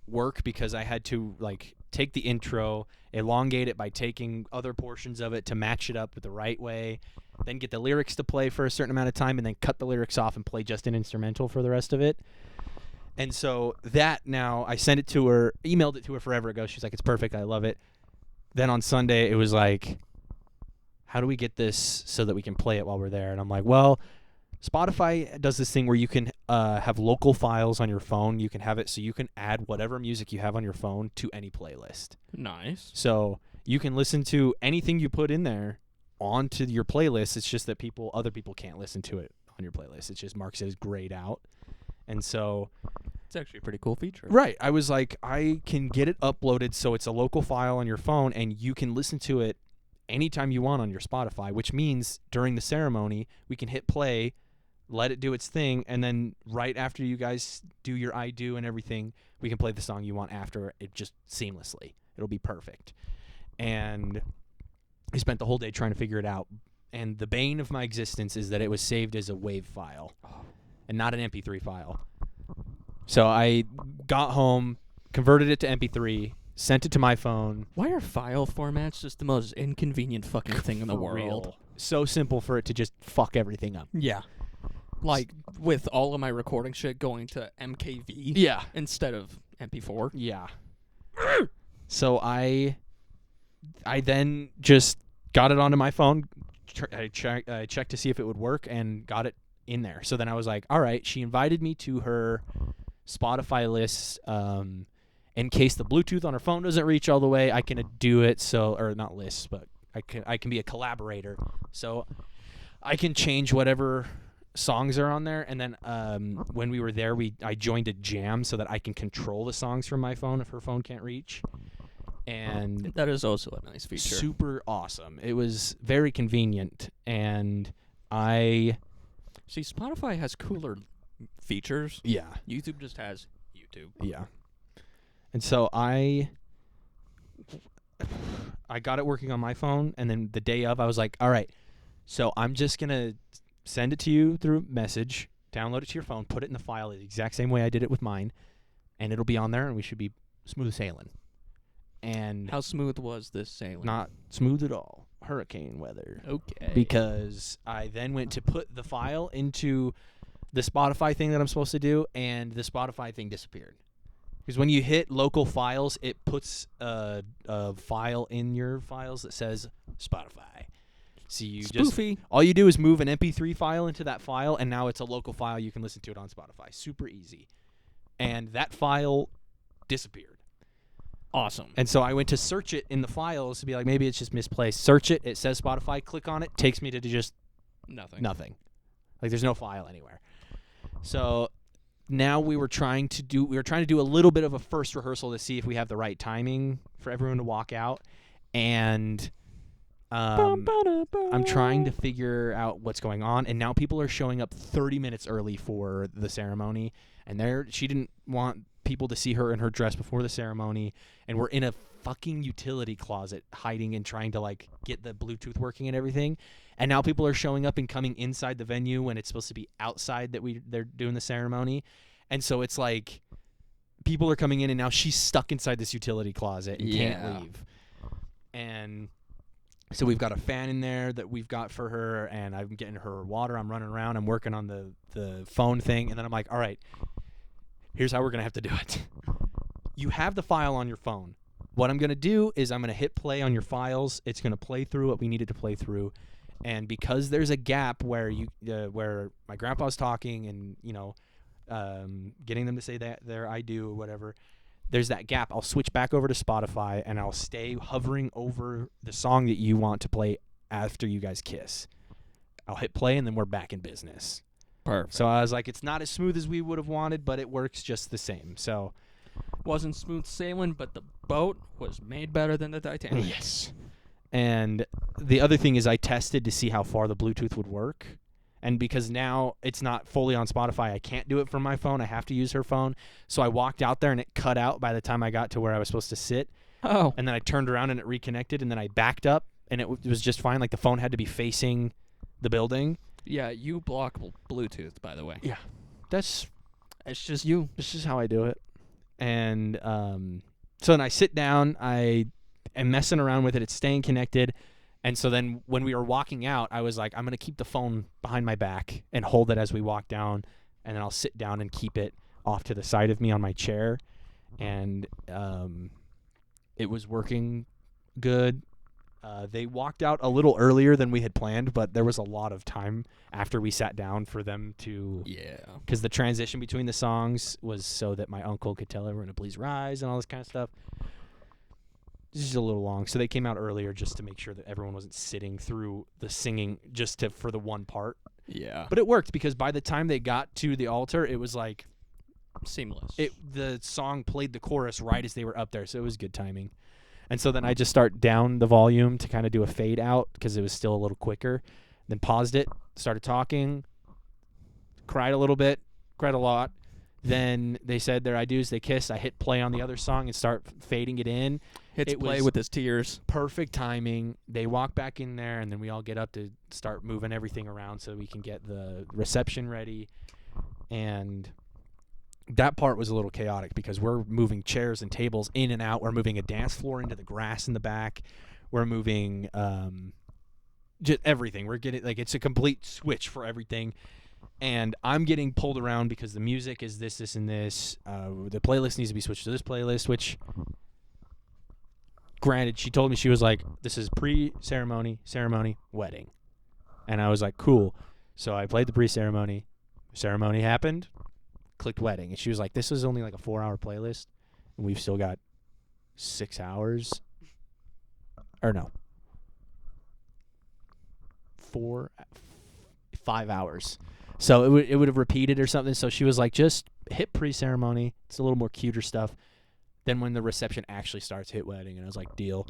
work because I had to like take the intro, elongate it by taking other portions of it to match it up with the right way, then get the lyrics to play for a certain amount of time, and then cut the lyrics off and play just an instrumental for the rest of it. And so that now I sent it to her, emailed it to her forever ago. She's like, it's perfect. I love it. Then on Sunday, it was like, how do we get this so that we can play it while we're there? And I'm like, well, Spotify does this thing where you can have local files on your phone. You can have it so you can add whatever music you have on your phone to any playlist. Nice. So you can listen to anything you put in there onto your playlist. It's just that other people can't listen to it on your playlist. It just marks it as grayed out. And so It's actually a pretty cool feature. right, I was like, I can get it uploaded so it's a local file on your phone and you can listen to it anytime you want on your Spotify, which means during the ceremony, we can hit play, let it do its thing, and then right after you guys do your I do and everything, we can play the song you want after it just seamlessly. It'll be perfect. And I spent the whole day trying to figure it out. And the bane of my existence is that it was saved as a WAV file and not an MP3 file. So I got home, converted it to MP3, sent it to my phone. Why are file formats just the most inconvenient fucking thing in the For world? real. So simple for it to just fuck everything up. Yeah. Like, with all of my recording shit going to MKV Yeah. instead of MP4. Yeah. So I then just got it onto my phone. I checked to see if it would work and got it in there. So then I was like, all right. She invited me to her Spotify list. In case the Bluetooth on her phone doesn't reach all the way, I can do it. So, or not lists, but I can be a collaborator. So I can change whatever songs are on there. And then when we were there, I joined a jam so that I can control the songs from my phone if her phone can't reach. And That is also a nice feature. super awesome. It was very convenient. And See, Spotify has cooler features. yeah. YouTube just has YouTube. Yeah. And so I got it working on my phone, and then the day of, I was like, all right, so I'm just going to send it to you through message, download it to your phone, put it in the file the exact same way I did it with mine, and it'll be on there, and we should be smooth sailing. And How smooth was this sailing? not smooth at all. Hurricane weather. Okay. Because I then went to put the file into the Spotify thing that I'm supposed to do, and the Spotify thing disappeared. Because when you hit local files, it puts a file in your files that says Spotify. So you Spoofy. all you do is move an MP3 file into that file, and now it's a local file. You can listen to it on Spotify. Super easy. And that file disappeared. Awesome. And so I went to search it in the files to be like, maybe it's just misplaced. Search it. It says Spotify. Click on it. Takes me to just Nothing. Like there's no file anywhere. So now we were trying to do a little bit of a first rehearsal to see if we have the right timing for everyone to walk out. And I'm trying to figure out what's going on. And now people are showing up 30 minutes early for the ceremony. And she didn't want people to see her in her dress before the ceremony. And we're in a fucking utility closet hiding and trying to like get the Bluetooth working and everything. And now people are showing up and coming inside the venue when it's supposed to be outside that they're doing the ceremony. And so it's like people are coming in and now she's stuck inside this utility closet and can't leave. And so we've got a fan in there that we've got for her, and I'm getting her water. I'm running around. I'm working on the phone thing. And then I'm like, all right, here's how we're going to have to do it. You have the file on your phone. What I'm going to do is I'm going to hit play on your files. It's going to play through what we needed to play through. And because there's a gap where where my grandpa's talking and, getting them to say that their I do or whatever, there's that gap. I'll switch back over to Spotify and I'll stay hovering over the song that you want to play after you guys kiss. I'll hit play, and then we're back in business. Perfect. So I was like, it's not as smooth as we would have wanted, but it works just the same. So Wasn't smooth sailing, but the boat was made better than the Titanic. yes. And the other thing is I tested to see how far the Bluetooth would work. And because now it's not fully on Spotify, I can't do it from my phone. I have to use her phone. So I walked out there, and it cut out by the time I got to where I was supposed to sit. Oh. And then I turned around, and it reconnected, and then I backed up, and it was just fine. Like, the phone had to be facing the building. Yeah, you block Bluetooth, by the way. Yeah. That's It's just you. just how I do it. And so then I sit down. I am messing around with it. It's staying connected. And so then when we were walking out, I was like, I'm going to keep the phone behind my back and hold it as we walk down. And then I'll sit down and keep it off to the side of me on my chair. And it was working good. They walked out a little earlier than we had planned, but there was a lot of time after we sat down for them to... Yeah. Because the transition between the songs was so that my uncle could tell everyone to please rise and all this kind of stuff. This is a little long, so they came out earlier just to make sure that everyone wasn't sitting through the singing just for the one part. Yeah. But it worked because by the time they got to the altar, it was like Seamless. the song played the chorus right as they were up there, so it was good timing. And so then I just start down the volume to kind of do a fade out because it was still a little quicker. Then paused it, started talking, cried a little bit, cried a lot. Then they said their I do's, they kissed. I hit play on the other song and start fading it in. Hits it play was- with his tears. Perfect timing. They walk back in there, and then we all get up to start moving everything around so we can get the reception ready. And that part was a little chaotic because we're moving chairs and tables in and out. We're moving a dance floor into the grass in the back. We're moving just everything. We're getting like it's a complete switch for everything. And I'm getting pulled around because the music is this, and this. The playlist needs to be switched to this playlist, which, granted, she told me, she was like, this is pre-ceremony, ceremony, wedding. And I was like, cool. So I played the pre-ceremony. Ceremony happened. Clicked wedding. And she was like, this is only like a 4-hour playlist. And we've still got 6 hours. Or no. 5 hours. So it would have repeated or something. So she was like, just hit pre-ceremony. It's a little more cuter stuff. Then when the reception actually starts, hit wedding. And I was like, deal.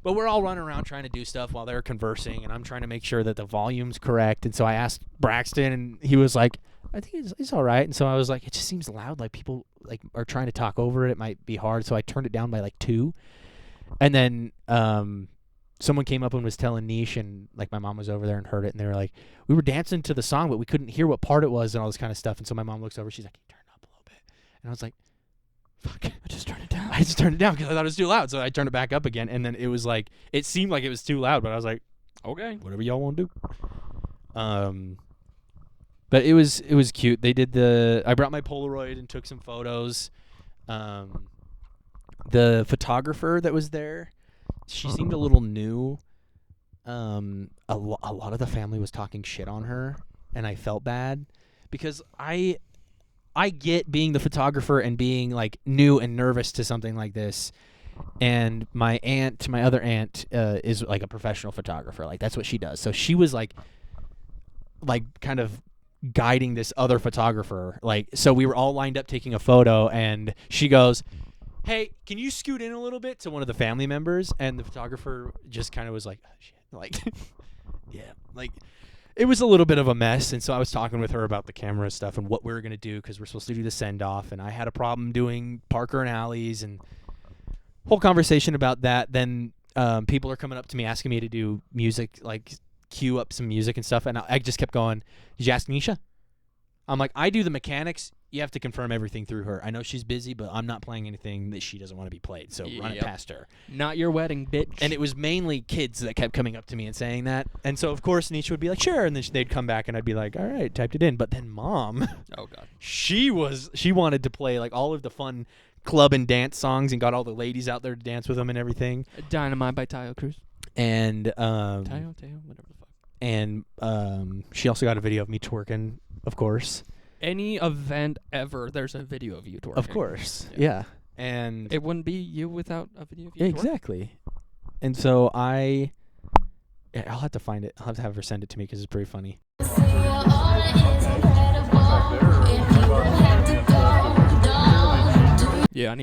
But we're all running around trying to do stuff while they're conversing. And I'm trying to make sure that the volume's correct. And so I asked Braxton, and he was like, I think it's all right. And so I was like, it just seems loud. Like people like are trying to talk over it. It might be hard. So I turned it down by like 2. And then someone came up and was telling Niche, and like my mom was over there and heard it, and they were like, we were dancing to the song, but we couldn't hear what part it was and all this kind of stuff. And so my mom looks over, she's like, can you turn it up a little bit? And I was like, fuck, I just turned it down. I just turned it down because I thought it was too loud. So I turned it back up again, and then it was like, it seemed like it was too loud, but I was like, okay, whatever y'all want to do. But it was cute. They did I brought my Polaroid and took some photos. The photographer that was there, she seemed a little new. A lot of the family was talking shit on her, and I felt bad because I get being the photographer and being like new and nervous to something like this. And my other aunt, is like a professional photographer. Like that's what she does. So she was like kind of guiding this other photographer. Like, so we were all lined up taking a photo, and she goes, hey, can you scoot in a little bit to one of the family members? And the photographer just kind of was like, oh, shit. Like, yeah, like it was a little bit of a mess. And so I was talking with her about the camera stuff and what we were going to do because we're supposed to do the send off. And I had a problem doing Parker and Allie's and whole conversation about that. Then people are coming up to me asking me to do music, like cue up some music and stuff. And I just kept going, did you ask Nisha? I'm like, I do the mechanics. You have to confirm everything through her. I know she's busy, but I'm not playing anything that she doesn't want to be played. So run it Yep. past her. Not your wedding, bitch. And it was mainly kids that kept coming up to me and saying that. And so, of course, Nisha would be like, sure. And then they'd come back, and I'd be like, all right, typed it in. But then Mom, Oh, God. she wanted to play like all of the fun club and dance songs and got all the ladies out there to dance with them and everything. Dynamite by Tayo Cruz. And Tayo, whatever the fuck. and she also got a video of me twerking, of course. Any event ever, there's a video of you twerking. Of course. Yeah. Yeah. And It wouldn't be you without a video of you twerking. exactly. And so I Yeah, I'll have to find it. I'll have to have her send it to me because it's pretty funny. Yeah, I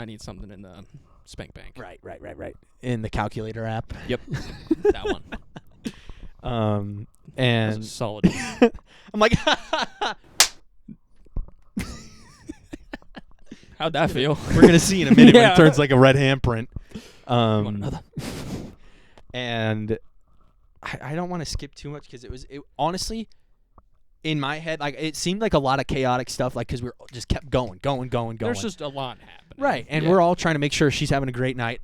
need something in the Spank Bank. Right. In the calculator app. Yep, that one. That And was a solid. I'm like, How'd that feel? we're gonna see in a minute when Yeah. it turns like a red handprint. You want another? And I don't want to skip too much because it honestly, in my head, like it seemed like a lot of chaotic stuff, like because we just kept going. There's just a lot happening. Right, and Yeah. we're all trying to make sure she's having a great night.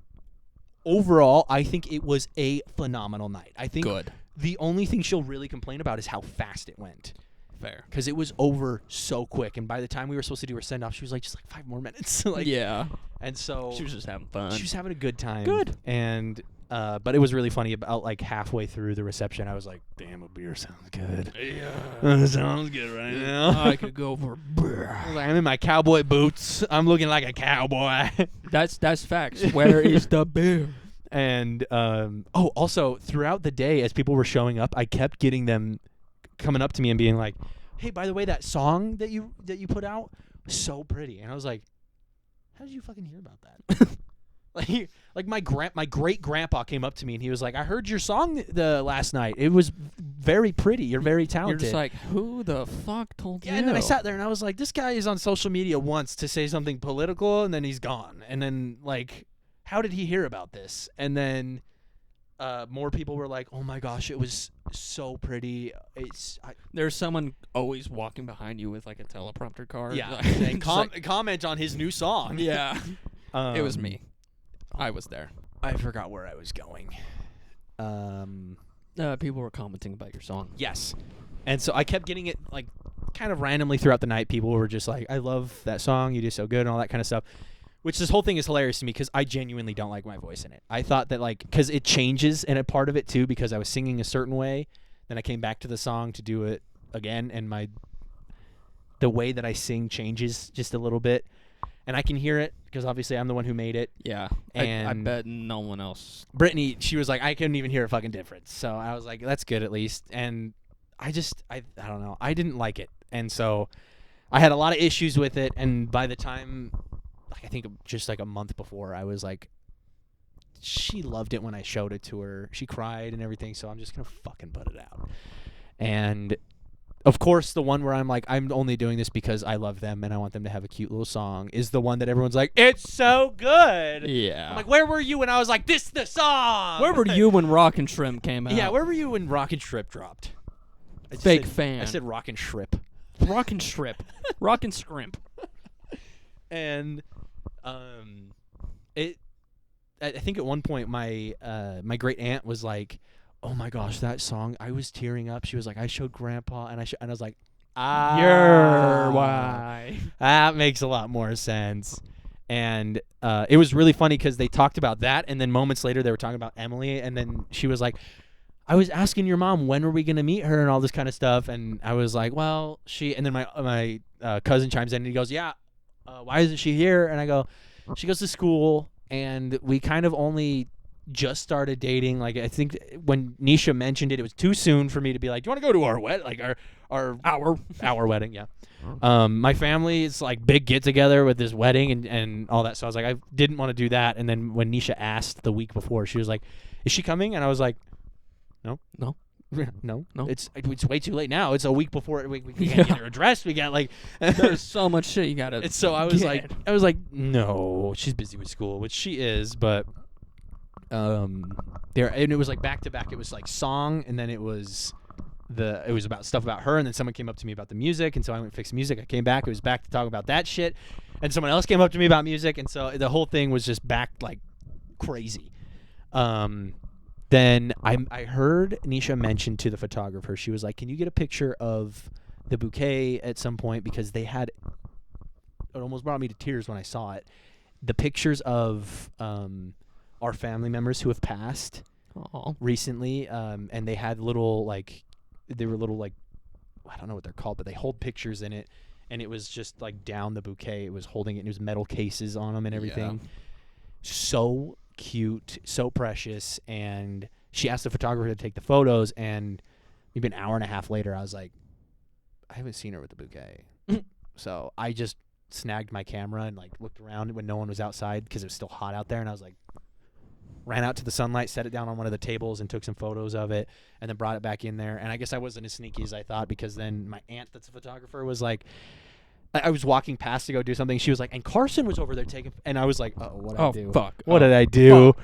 Overall, I think it was a phenomenal night. I think Good. the only thing she'll really complain about is how fast it went. Fair. Because it was over so quick, and by the time we were supposed to do her send off, she was like, just like 5 more minutes. Like, Yeah. and so She was just having fun. she was having a good time. Good. And but it was really funny. About like halfway through the reception, I was like, "Damn, a beer sounds good. Yeah. Sounds good right now." I could go for beer. I was like, I'm in my cowboy boots. I'm looking like a cowboy. That's facts. Where is the beer? And also throughout the day, as people were showing up, I kept getting them coming up to me and being like, "Hey, by the way, that song that you put out was so pretty." And I was like, "How did you fucking hear about that?" like my great grandpa came up to me and he was like, "I heard your song the last night. It was very pretty. You're very You're talented." just like, who the fuck told you? Yeah, and then I sat there and I was like, this guy is on social media once to say something political and then he's gone. And then like, how did he hear about this? And then more people were like, "Oh my gosh, it was so pretty." There's someone always walking behind you with like a teleprompter card. Yeah, Like, and just like- comment on his new song. yeah. It was me. I was there. I forgot where I was going. People were commenting about your song. Yes. And so I kept getting it like kind of randomly throughout the night. People were just like, "I love that song. You do so good," and all that kind of stuff. Which this whole thing is hilarious to me because I genuinely don't like my voice in it. I thought that like, because it changes in a part of it too, because I was singing a certain way. Then I came back to the song to do it again, and the way that I sing changes just a little bit. And I can hear it because obviously I'm the one who made it. Yeah. I And bet no one else. Brittany, she was like, I couldn't even hear a fucking difference. So I was like, that's good at least. And I don't know. I didn't like it. And so I had a lot of issues with it. And by the time, like I think just like a month before, I was like, she loved it when I showed it to her. She cried and everything. So I'm just going to fucking put it out. And of course, the one where I'm like, I'm only doing this because I love them and I want them to have a cute little song is the one that everyone's like, it's so good. Yeah. I'm like, where were you when I was like, this is the song? Where were you when Rock and Shrimp came out? Yeah, where were you when Rock and Shrimp dropped? I just Fake said- fan. I said Rock and Shrimp. Rock and Shrimp. Rock and Scrimp. And I think at one point my my great aunt was like, "Oh my gosh, that song!" I was tearing up. She was like, "I showed Grandpa," and I was like, You're why. That makes a lot more sense. And it was really funny because they talked about that, and then moments later they were talking about Emily, and then she was like, "I was asking your mom when were we gonna meet her and all this kind of stuff," and I was like, "Well, she." And then my cousin chimes in and he goes, "Yeah, why isn't she here?" And I go, "She goes to school, and we kind of only just started dating. Like I think when Nisha mentioned it, it was too soon for me to be like, do you want to go to our our wedding?" Yeah. My family is like big get together with this wedding and all that. So I was like, I didn't want to do that. And then when Nisha asked the week before, she was like, "Is she coming?" And I was like, "No, No. no, No. It's way too late now. It's a week before we can't get her addressed. We got like." There's so much shit you gotta. And so I was get. like, no, she's busy with school, which she is, but there, and it was like back to back. It was like song, and then it was about stuff about her, and then someone came up to me about the music, and so I went and fixed music. I came back, it was back to talk about that shit, and someone else came up to me about music, and so the whole thing was just back like crazy. Then I heard Nisha mention to the photographer, she was like, "Can you get a picture of the bouquet at some point?" Because they had, it almost brought me to tears when I saw it. The pictures of our family members who have passed Aw. recently, and they had little like, they were little like, I don't know what they're called, but they hold pictures in it, and it was just like down the bouquet. It was holding it, and it was metal cases on them and everything. So cute, so precious, and she asked the photographer to take the photos, and maybe an hour and a half later, I was like, I haven't seen her with the bouquet. So I just snagged my camera and like looked around when no one was outside because it was still hot out there, and I was like, ran out to the sunlight, set it down on one of the tables, and took some photos of it, and then brought it back in there. And I guess I wasn't as sneaky as I thought, because then my aunt, that's a photographer, was like, I was walking past to go do something. She was like, and Carson was over there taking, and I was like, what did I do? Fuck. What did I do?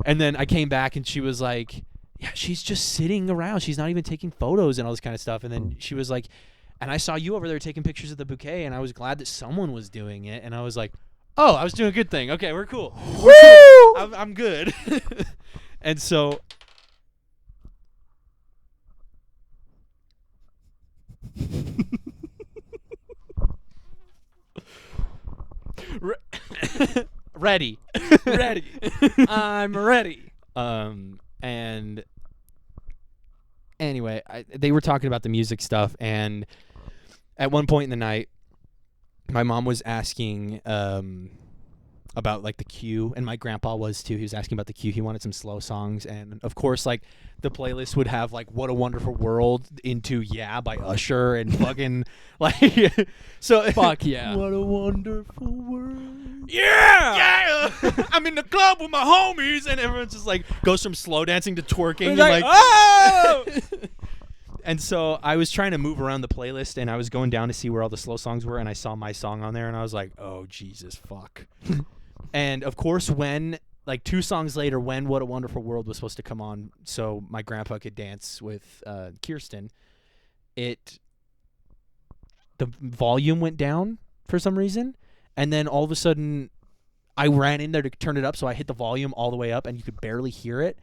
And then I came back, and she was like, yeah, she's just sitting around. She's not even taking photos and all this kind of stuff. And then she was like, and I saw you over there taking pictures of the bouquet, and I was glad that someone was doing it. And I was like, oh, I was doing a good thing. Okay, we're cool. I'm good. And so ready. Ready. I'm ready. And anyway, they were talking about the music stuff, and at one point in the night, my mom was asking about like the cue, and my grandpa was too. He was asking about the cue. He wanted some slow songs, and of course, like the playlist would have like "What a Wonderful World" into "Yeah" by Usher, and fucking like so. Fuck yeah. What a wonderful world. Yeah. Yeah. I'm in the club with my homies, and everyone's just like goes from slow dancing to twerking, and Like, like oh! And so I was trying to move around the playlist, and I was going down to see where all the slow songs were, and I saw my song on there, and I was like, oh, Jesus, fuck. And, of course, when, like, 2 songs later, when What a Wonderful World was supposed to come on so my grandpa could dance with Kirsten, the volume went down for some reason, and then all of a sudden I ran in there to turn it up, so I hit the volume all the way up, and you could barely hear it.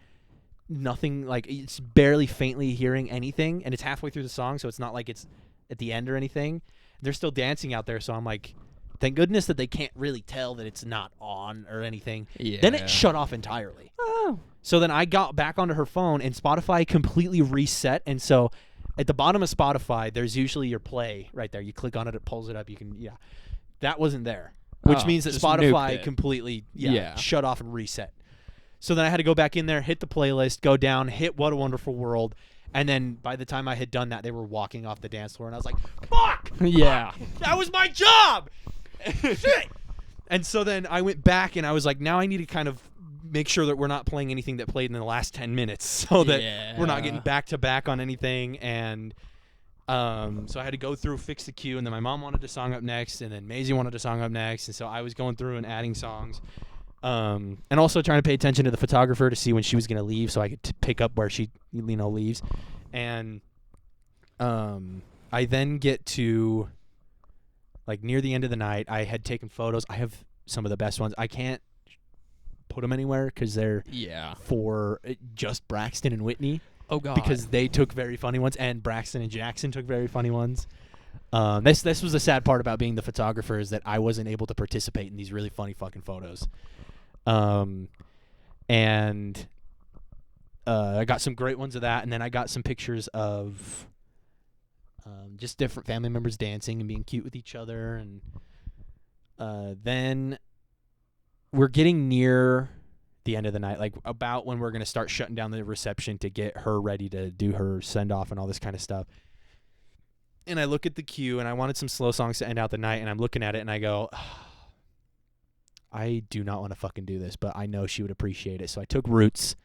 Nothing, like, it's barely faintly hearing anything, and it's halfway through the song, so it's not like it's at the end or anything. They're still dancing out there, so I'm like, thank goodness that they can't really tell that it's not on or anything. Yeah. Then it shut off entirely. Oh. So then I got back onto her phone, and Spotify completely reset, and so at the bottom of Spotify, there's usually your play right there. You click on it, it pulls it up. You can, that wasn't there, which Oh, means that just nuked Spotify it. completely, Yeah. shut off and reset. So then I had to go back in there, hit the playlist, go down, hit What a Wonderful World, and then by the time I had done that, they were walking off the dance floor, and I was like, fuck! Yeah. That was my job! Shit! And so then I went back, and I was like, now I need to kind of make sure that we're not playing anything that played in the last 10 minutes so that we're not getting back-to-back on anything, and so I had to go through, fix the queue, and then my mom wanted a song up next, and then Maisie wanted a song up next, and so I was going through and adding songs. And also trying to pay attention to the photographer to see when she was going to leave so I could pick up where she, leaves. And I then get to, like, near the end of the night, I had taken photos. I have some of the best ones. I can't put them anywhere because they're for just Braxton and Whitney. Oh, God. Because they took very funny ones, and Braxton and Jackson took very funny ones. This was the sad part about being the photographer, is that I wasn't able to participate in these really funny fucking photos. And I got some great ones of that, and then I got some pictures of just different family members dancing and being cute with each other, and then we're getting near the end of the night, like about when we're going to start shutting down the reception to get her ready to do her send-off and all this kind of stuff. And I look at the queue, and I wanted some slow songs to end out the night, and I'm looking at it, and I go, I do not want to fucking do this, but I know she would appreciate it. So I took Roots,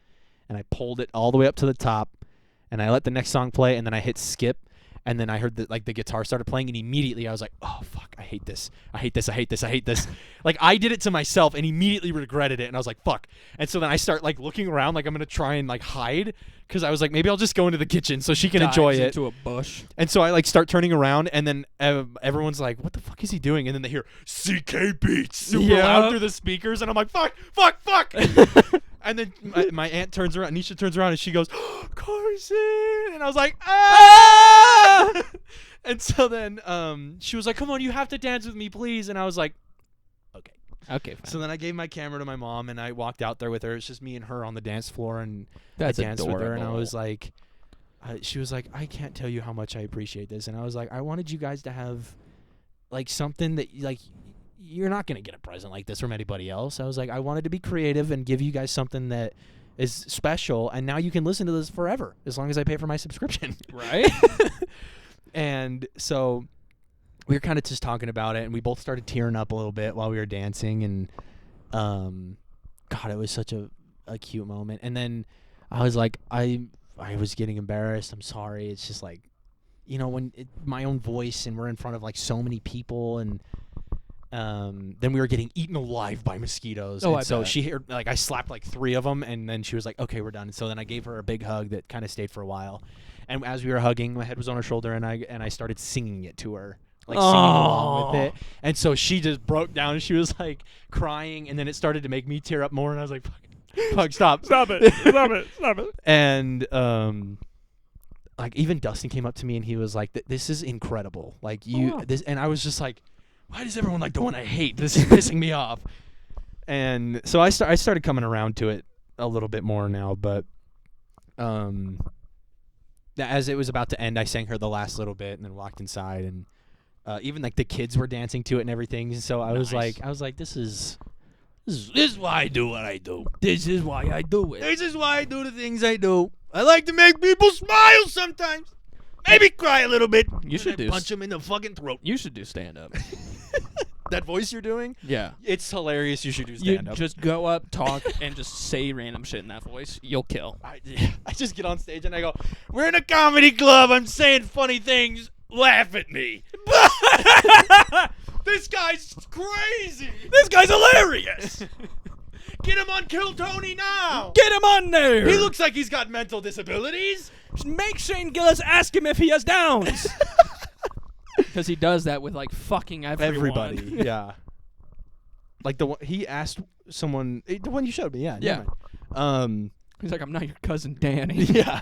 and I pulled it all the way up to the top, and I let the next song play, and then I hit skip, and then I heard that, like, the guitar started playing, and immediately I was like, oh, fuck, I hate this. I hate this. I hate this. I hate this. Like, I did it to myself and immediately regretted it, and I was like, fuck. And so then I start, like, looking around like I'm going to try and, like, hide, because I was like, maybe I'll just go into the kitchen so she can enjoy it. Into a bush. And so I, like, start turning around, and then everyone's like, what the fuck is he doing? And then they hear CK Beats super loud through the speakers, and I'm like, fuck, fuck, fuck. And then my aunt turns around, Nisha turns around, and she goes, oh, Carson. And I was like, ah! And so then she was like, come on, you have to dance with me, please. And I was like, okay. Okay, fine. So then I gave my camera to my mom, and I walked out there with her. It's just me and her on the dance floor, and That's I danced with her. And I adorable. was like, she was like, I can't tell you how much I appreciate this. And I was like, I wanted you guys to have, like, something that, like, you're not going to get a present like this from anybody else. I was like, I wanted to be creative and give you guys something that is special, and now you can listen to this forever as long as I pay for my subscription. Right? And so we were kind of just talking about it, and we both started tearing up a little bit while we were dancing, and God, it was such a cute moment. And then I was like, I was getting embarrassed. I'm sorry. It's just like, you know, when my own voice, and we're in front of like so many people, and then we were getting eaten alive by mosquitoes. Oh, and I so bet. she heard, like, I slapped like 3 of them, and then she was like, okay, we're done. And so then I gave her a big hug that kind of stayed for a while. And as we were hugging, my head was on her shoulder, and I started singing it to her, like singing along with it. And so she just broke down, and she was like crying, and then it started to make me tear up more, and I was like, fuck, stop. Stop it. Stop it. Stop it. And like even Dustin came up to me, and he was like, this is incredible. Like this, and I was just like, why does everyone like the one I hate? This is pissing me off. And so I started coming around to it a little bit more now, but as it was about to end, I sang her the last little bit and then walked inside, and even like the kids were dancing to it and everything. So I was like, this is why I do what I do. This is why I do it. This is why I do the things I do. I like to make people smile sometimes. Maybe cry a little bit. You should do punch them in the fucking throat. You should do stand up. That voice you're doing? Yeah. It's hilarious. You should do You stand up. just go up, talk, and just say random shit in that voice. You'll kill. I just get on stage and I go, we're in a comedy club. I'm saying funny things. Laugh at me. This guy's crazy. This guy's hilarious. Get him on Kill Tony now. Get him on there. He looks like he's got mental disabilities. Make Shane Gillis ask him if he has downs. Because he does that with like fucking everyone. Everybody, yeah. Like the one he asked someone, the one you showed me, yeah. Yeah. never mind. He's like, I'm not your cousin Danny. Yeah.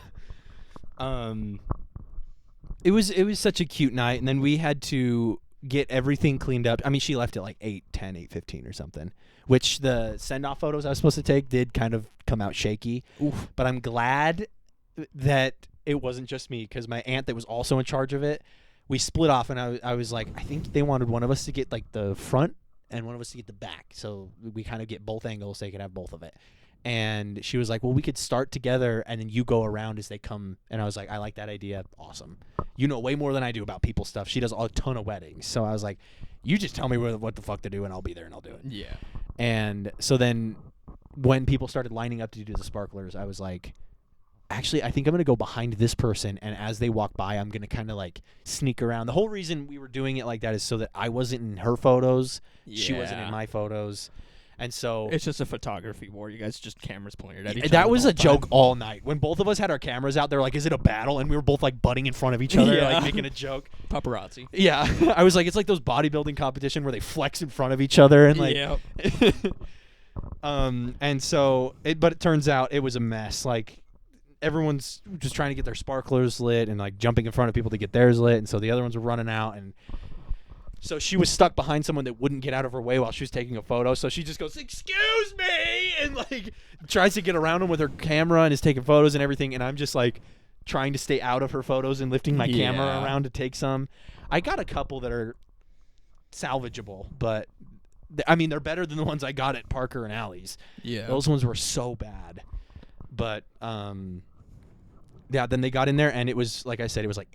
It was such a cute night, and then we had to get everything cleaned up. I mean, she left at like 8:10, 8:15 or something, which the send-off photos I was supposed to take did kind of come out shaky. Oof. But I'm glad that it wasn't just me, because my aunt that was also in charge of it, we split off, and I was like, I think they wanted one of us to get like the front and one of us to get the back, so we kind of get both angles so they could have both of it. And she was like, well, we could start together and then you go around as they come. And I was like, I like that idea. Awesome. You know way more than I do about people stuff. She does a ton of weddings. So I was like, you just tell me what the fuck to do, and I'll be there and I'll do it. Yeah. And so then when people started lining up to do the sparklers, I was like, actually, I think I'm going to go behind this person, and as they walk by, I'm going to kind of like sneak around. The whole reason we were doing it like that is so that I wasn't in her photos. She wasn't in my photos. And so It's just a photography war. You guys just cameras pointed at each other. that was the a whole joke time. all night. When both of us had our cameras out, they were like, is it a battle? And we were both like butting in front of each other, Yeah. like making a joke. Paparazzi. Yeah. I was like, it's like those bodybuilding competition where they flex in front of each other and like Yep. and so but it turns out it was a mess. Like everyone's just trying to get their sparklers lit and like jumping in front of people to get theirs lit, and so the other ones were running out, and so she was stuck behind someone that wouldn't get out of her way while she was taking a photo. So she just goes, excuse me, and like tries to get around him with her camera and is taking photos and everything. And I'm just like trying to stay out of her photos and lifting my camera Yeah. around to take some. I got a couple that are salvageable, but I mean, they're better than the ones I got at Parker and Alley's. Yeah. Those ones were so bad. But yeah, then they got in there, and it was, like I said, it was like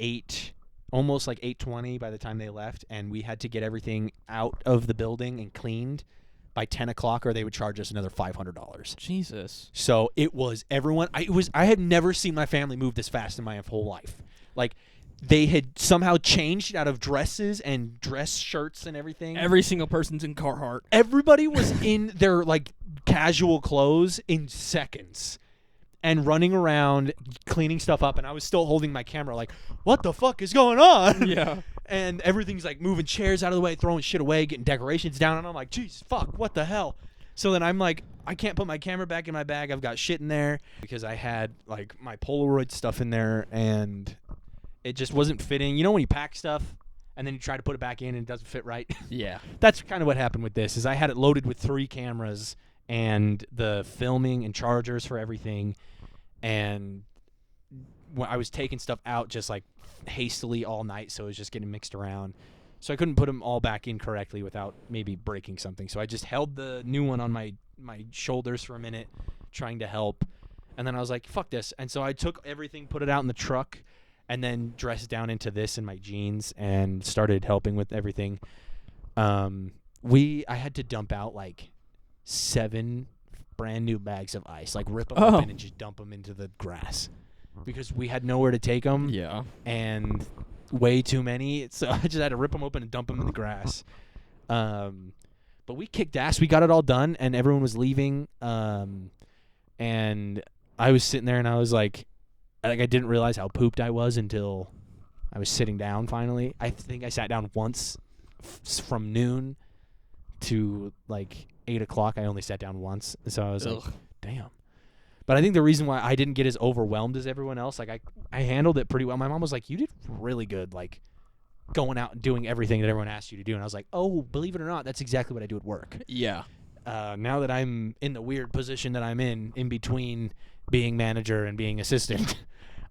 almost like 8:20 by the time they left, and we had to get everything out of the building and cleaned by 10 o'clock, or they would charge us another $500. Jesus. So it was everyone. I had never seen my family move this fast in my whole life. Like, they had somehow changed out of dresses and dress shirts and everything. Every single person's in Carhartt. Everybody was in their like casual clothes in seconds and running around cleaning stuff up, and I was still holding my camera like, what the fuck is going on? Yeah. And everything's like moving chairs out of the way, throwing shit away, getting decorations down, and I'm like, geez, fuck, what the hell? So then I'm like, I can't put my camera back in my bag. I've got shit in there because I had like my Polaroid stuff in there, and it just wasn't fitting. You know when you pack stuff and then you try to put it back in and it doesn't fit right? Yeah. That's kind of what happened with this. Is I had it loaded with 3 cameras and the filming and chargers for everything, and when I was taking stuff out just like hastily all night, so it was just getting mixed around. So I couldn't put them all back in correctly without maybe breaking something. So I just held the new one on my shoulders for a minute, trying to help. And then I was like, fuck this. And so I took everything, put it out in the truck, and then dressed down into this in my jeans and started helping with everything. I had to dump out like 7 brand new bags of ice, like rip them open and just dump them into the grass because we had nowhere to take them. Yeah. And way too many. So I just had to rip them open and dump them in the grass. But we kicked ass. We got it all done, and everyone was leaving. And I was sitting there, and I was like I didn't realize how pooped I was until I was sitting down finally. I think I sat down once from noon to like 8 o'clock. I only sat down once. So I was like, damn. But I think the reason why I didn't get as overwhelmed as everyone else, like I handled it pretty well. My mom was like, you did really good, like going out and doing everything that everyone asked you to do. And I was like, oh, believe it or not, that's exactly what I do at work. Yeah. Now that I'm in the weird position that I'm in between being manager and being assistant,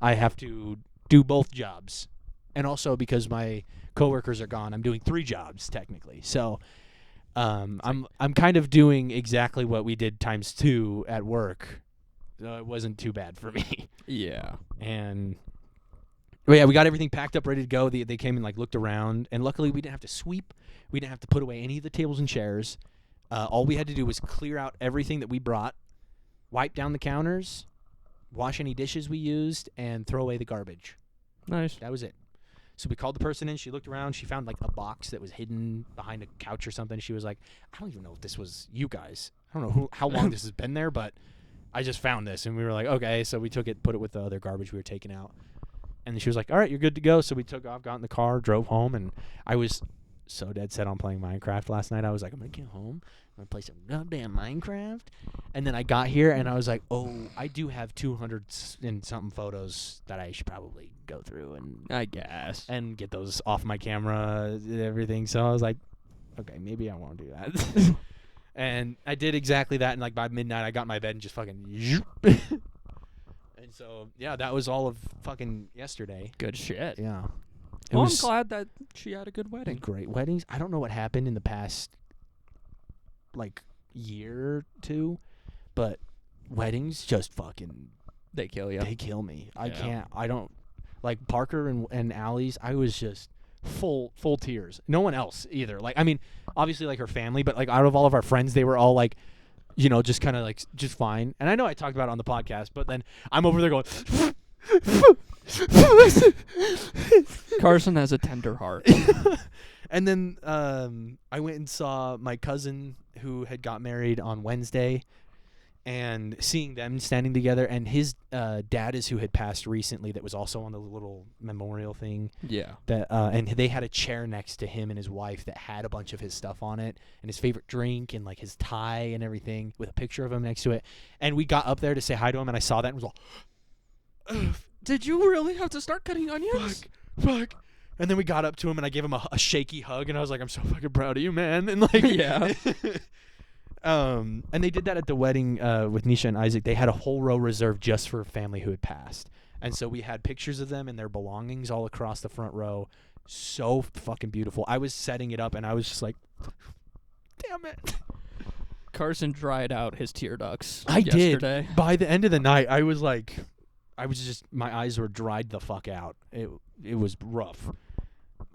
I have to do both jobs. And also because my coworkers are gone, I'm doing 3 jobs technically. So I'm kind of doing exactly what we did times 2 at work. So it wasn't too bad for me. Yeah. And well, yeah, we got everything packed up, ready to go. They came and like looked around, and luckily we didn't have to sweep. We didn't have to put away any of the tables and chairs. All we had to do was clear out everything that we brought, wipe down the counters, wash any dishes we used, and throw away the garbage. Nice. That was it. So we called the person in. She looked around. She found like a box that was hidden behind a couch or something. She was like, I don't even know if this was you guys. I don't know how long this has been there, but I just found this. And we were like, okay. So we took it, put it with the other garbage we were taking out. And then she was like, all right, you're good to go. So we took off, got in the car, drove home. And I was so dead set on playing Minecraft last night. I was like, I'm going to get home. I'm going to play some goddamn Minecraft. And then I got here and I was like, oh, I do have 200 and something photos that I should probably go through and I guess. and get those off my camera and everything. So I was like, okay, maybe I won't do that. And I did exactly that. And like by midnight, I got in my bed and just fucking. And so, yeah, that was all of fucking yesterday. Good shit. Yeah. It Well, I'm was glad that she had a good wedding. great weddings. I don't know what happened in the past, like, year or 2, but weddings just fucking, They kill you. they kill me. I Yeah. can't, I don't, like, Parker and Allie's, I was just full tears. No one else either. Like, I mean, obviously, like, her family, but, like, out of all of our friends, they were all, like, you know, just kind of, like, just fine. And I know I talked about it on the podcast, but then I'm over there going, Carson has a tender heart. And then I went and saw my cousin who had got married on Wednesday, and seeing them standing together, and his dad is who had passed recently that was also on the little memorial thing. Yeah. That and they had a chair next to him and his wife that had a bunch of his stuff on it and his favorite drink and like his tie and everything with a picture of him next to it. And we got up there to say hi to him, and I saw that and was all, Did you really have to start cutting onions? fuck. And then we got up to him, and I gave him a shaky hug, and I was like, I'm so fucking proud of you, man. And like, Yeah. And they did that at the wedding with Nisha and Isaac. They had a whole row reserved just for family who had passed. And so we had pictures of them and their belongings all across the front row. So fucking beautiful. I was setting it up, and I was just like, damn it. Carson dried out his tear ducts. I yesterday. did. By the end of the night, I was just, my eyes were dried the fuck out. It was rough.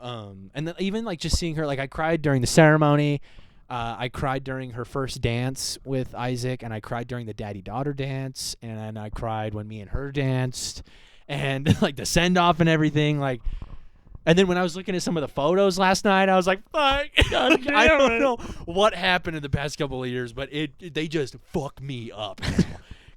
And then even like just seeing her, like I cried during the ceremony. I cried during her first dance with Isaac, and I cried during the daddy-daughter dance, and I cried when me and her danced, and like the send-off and everything. Like, and then when I was looking at some of the photos last night, I was like, fuck. I don't know what happened in the past couple of years, but they just fucked me up.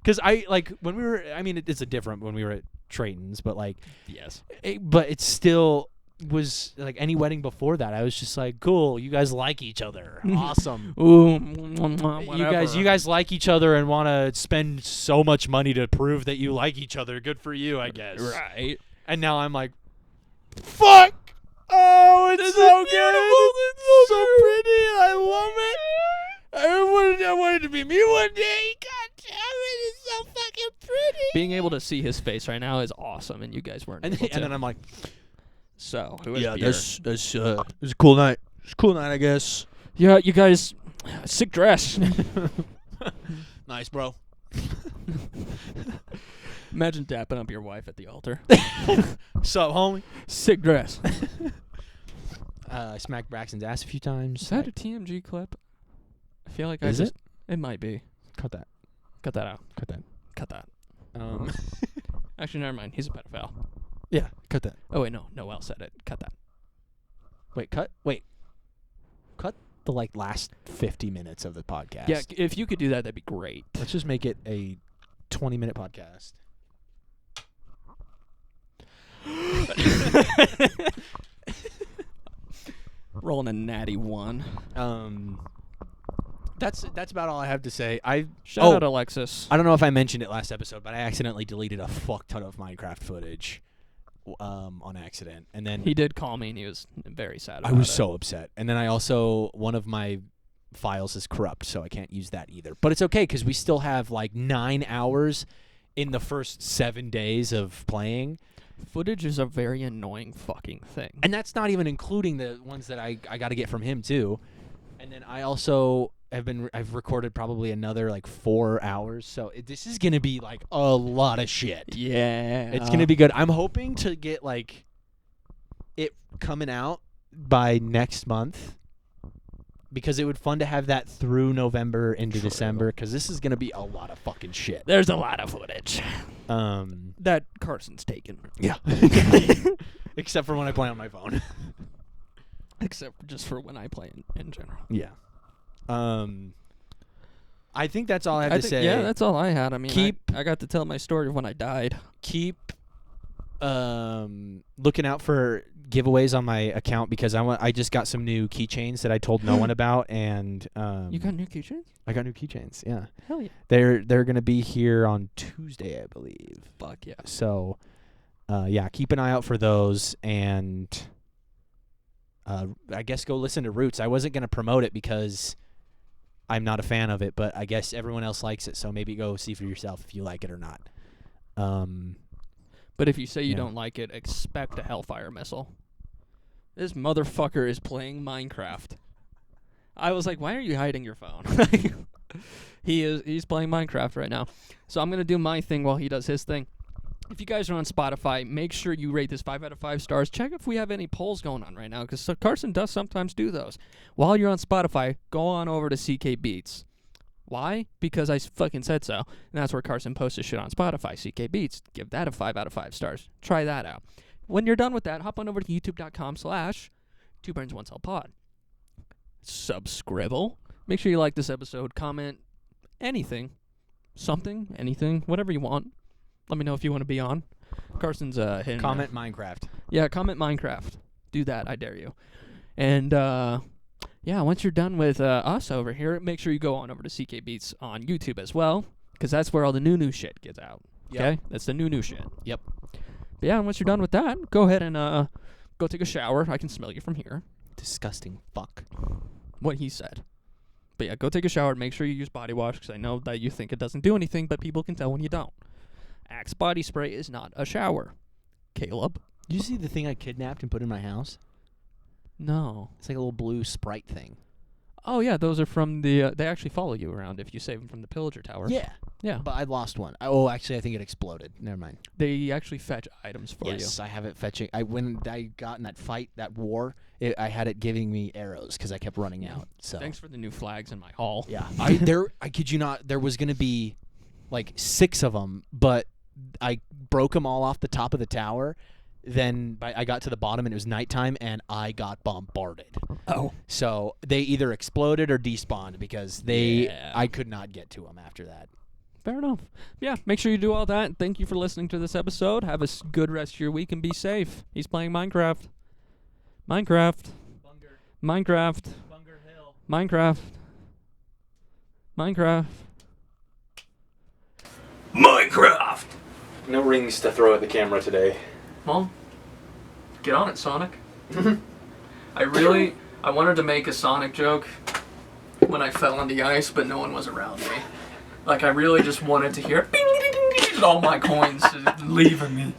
Because I, like, when we were, I mean, it's a different when we were at Trayton's, but, like, Yes. but it still was, like, any wedding before that, I was just like, cool, you guys like each other. Awesome. Ooh, You guys like each other and want to spend so much money to prove that you like each other. Good for you, I guess. Right. And now I'm like, fuck! Oh, it's so good! It's so pretty! I love it! I wanted to be me one day! God damn it, it's so fucking pretty! Being able to see his face right now is awesome, and you guys weren't And able to. then I'm like, So, who is yeah, beer? it was a cool night. It's a cool night, I guess. Yeah, you guys, sick dress. Nice, bro. Imagine dapping up your wife at the altar. Sup, homie? Sick dress. I smacked Braxton's ass a few times. Is that a TMG clip? I feel like Is it? It might be. Cut that. Cut that out. Cut that. Cut that. Um, Actually, never mind. He's a pedophile. yeah, cut that. Oh, wait, no. Noel said it. Cut that. Cut the last 50 minutes of the podcast. Yeah, if you could do that, that'd be great. Let's just make it a 20-minute podcast. Rolling a natty 1. That's about all I have to say. Shout out Alexis. I don't know if I mentioned it last episode, but I accidentally deleted a fuck ton of Minecraft footage on accident. And then He did call me, and he was very sad about I was it. so upset. And then I also, one of my files is corrupt, so I can't use that either. But it's okay because we still have like 9 hours in the first 7 days of playing. Footage is a very annoying fucking thing. And that's not even including the ones that I got to get from him too. And then I also I've recorded probably another like 4 hours. So this is going to be like a lot of shit. Yeah. It's going to be good. I'm hoping to get like it coming out by next month because it would fun to have that through November into True. December because this is going to be a lot of fucking shit. There's a lot of footage that Carson's taken. Yeah. Except for when I play on my phone. Except just for when I play in general. Yeah. I think that's all I have to say. Yeah, that's all I had. I mean, Keep- I got to tell my story of when I died. Keep looking out for giveaways on my account because I just got some new keychains that I told no one about and You got new keychains? I got new keychains. Yeah. Hell yeah. They're going to be here on Tuesday, I believe. Fuck yeah. So yeah, keep an eye out for those and I guess go listen to Roots. I wasn't going to promote it because I'm not a fan of it, but I guess everyone else likes it, so maybe go see for yourself if you like it or not. But if you say you Yeah. don't like it, expect a Hellfire missile. This motherfucker is playing Minecraft. I was like, why are you hiding your phone? He's playing Minecraft right now. So I'm going to do my thing while he does his thing. If you guys are on Spotify, make sure you rate this 5 out of 5 stars. Check if we have any polls going on right now, because Carson does sometimes do those. While you're on Spotify, go on over to CK Beats. Why? Because I fucking said so. And that's where Carson posts his shit on Spotify, CK Beats. Give that a 5 out of 5 stars. Try that out. When you're done with that, hop on over to youtube.com/2brains1cellpod. Subscribble. Make sure you like this episode. Comment anything. Something. Anything. Whatever you want. Let me know if you want to be on. Carson's hitting. Comment Minecraft. Yeah, comment Minecraft. Do that, I dare you. And yeah, once you're done with us over here, make sure you go on over to CK Beats on YouTube as well, because that's where all the new shit gets out. Yep. Okay, that's the new shit. Yep. But yeah, and once you're done with that, go ahead and go take a shower. I can smell you from here. Disgusting fuck. What he said. But yeah, go take a shower. Make sure you use body wash, because I know that you think it doesn't do anything, but people can tell when you don't. Axe body spray is not a shower. Caleb? Did you see the thing I kidnapped and put in my house? No. It's like a little blue Sprite thing. Oh yeah, those are from the. They actually follow you around if you save them from the pillager tower. Yeah. Yeah. But I lost one. Oh, actually, I think it exploded. Never mind. They actually fetch items for Yes, I have it fetching. When I got in that fight, that war, I had it giving me arrows because I kept running out. So you. Thanks for the new flags in my hall. yeah, I kid you not, there was gonna be like 6 of them, but I broke them all off the top of the tower. Then I got to the bottom and it was nighttime and I got bombarded. Oh. So they either exploded or despawned because Yeah. I could not get to them after that. Fair enough. Yeah, make sure you do all that. Thank you for listening to this episode. Have a good rest of your week and be safe. He's playing Minecraft. Minecraft. Minecraft. Minecraft. Minecraft. Minecraft! No rings to throw at the camera today. Well, get on it, Sonic. I wanted to make a Sonic joke when I fell on the ice, but no one was around me. Like, I really just wanted to hear all my coins leaving me.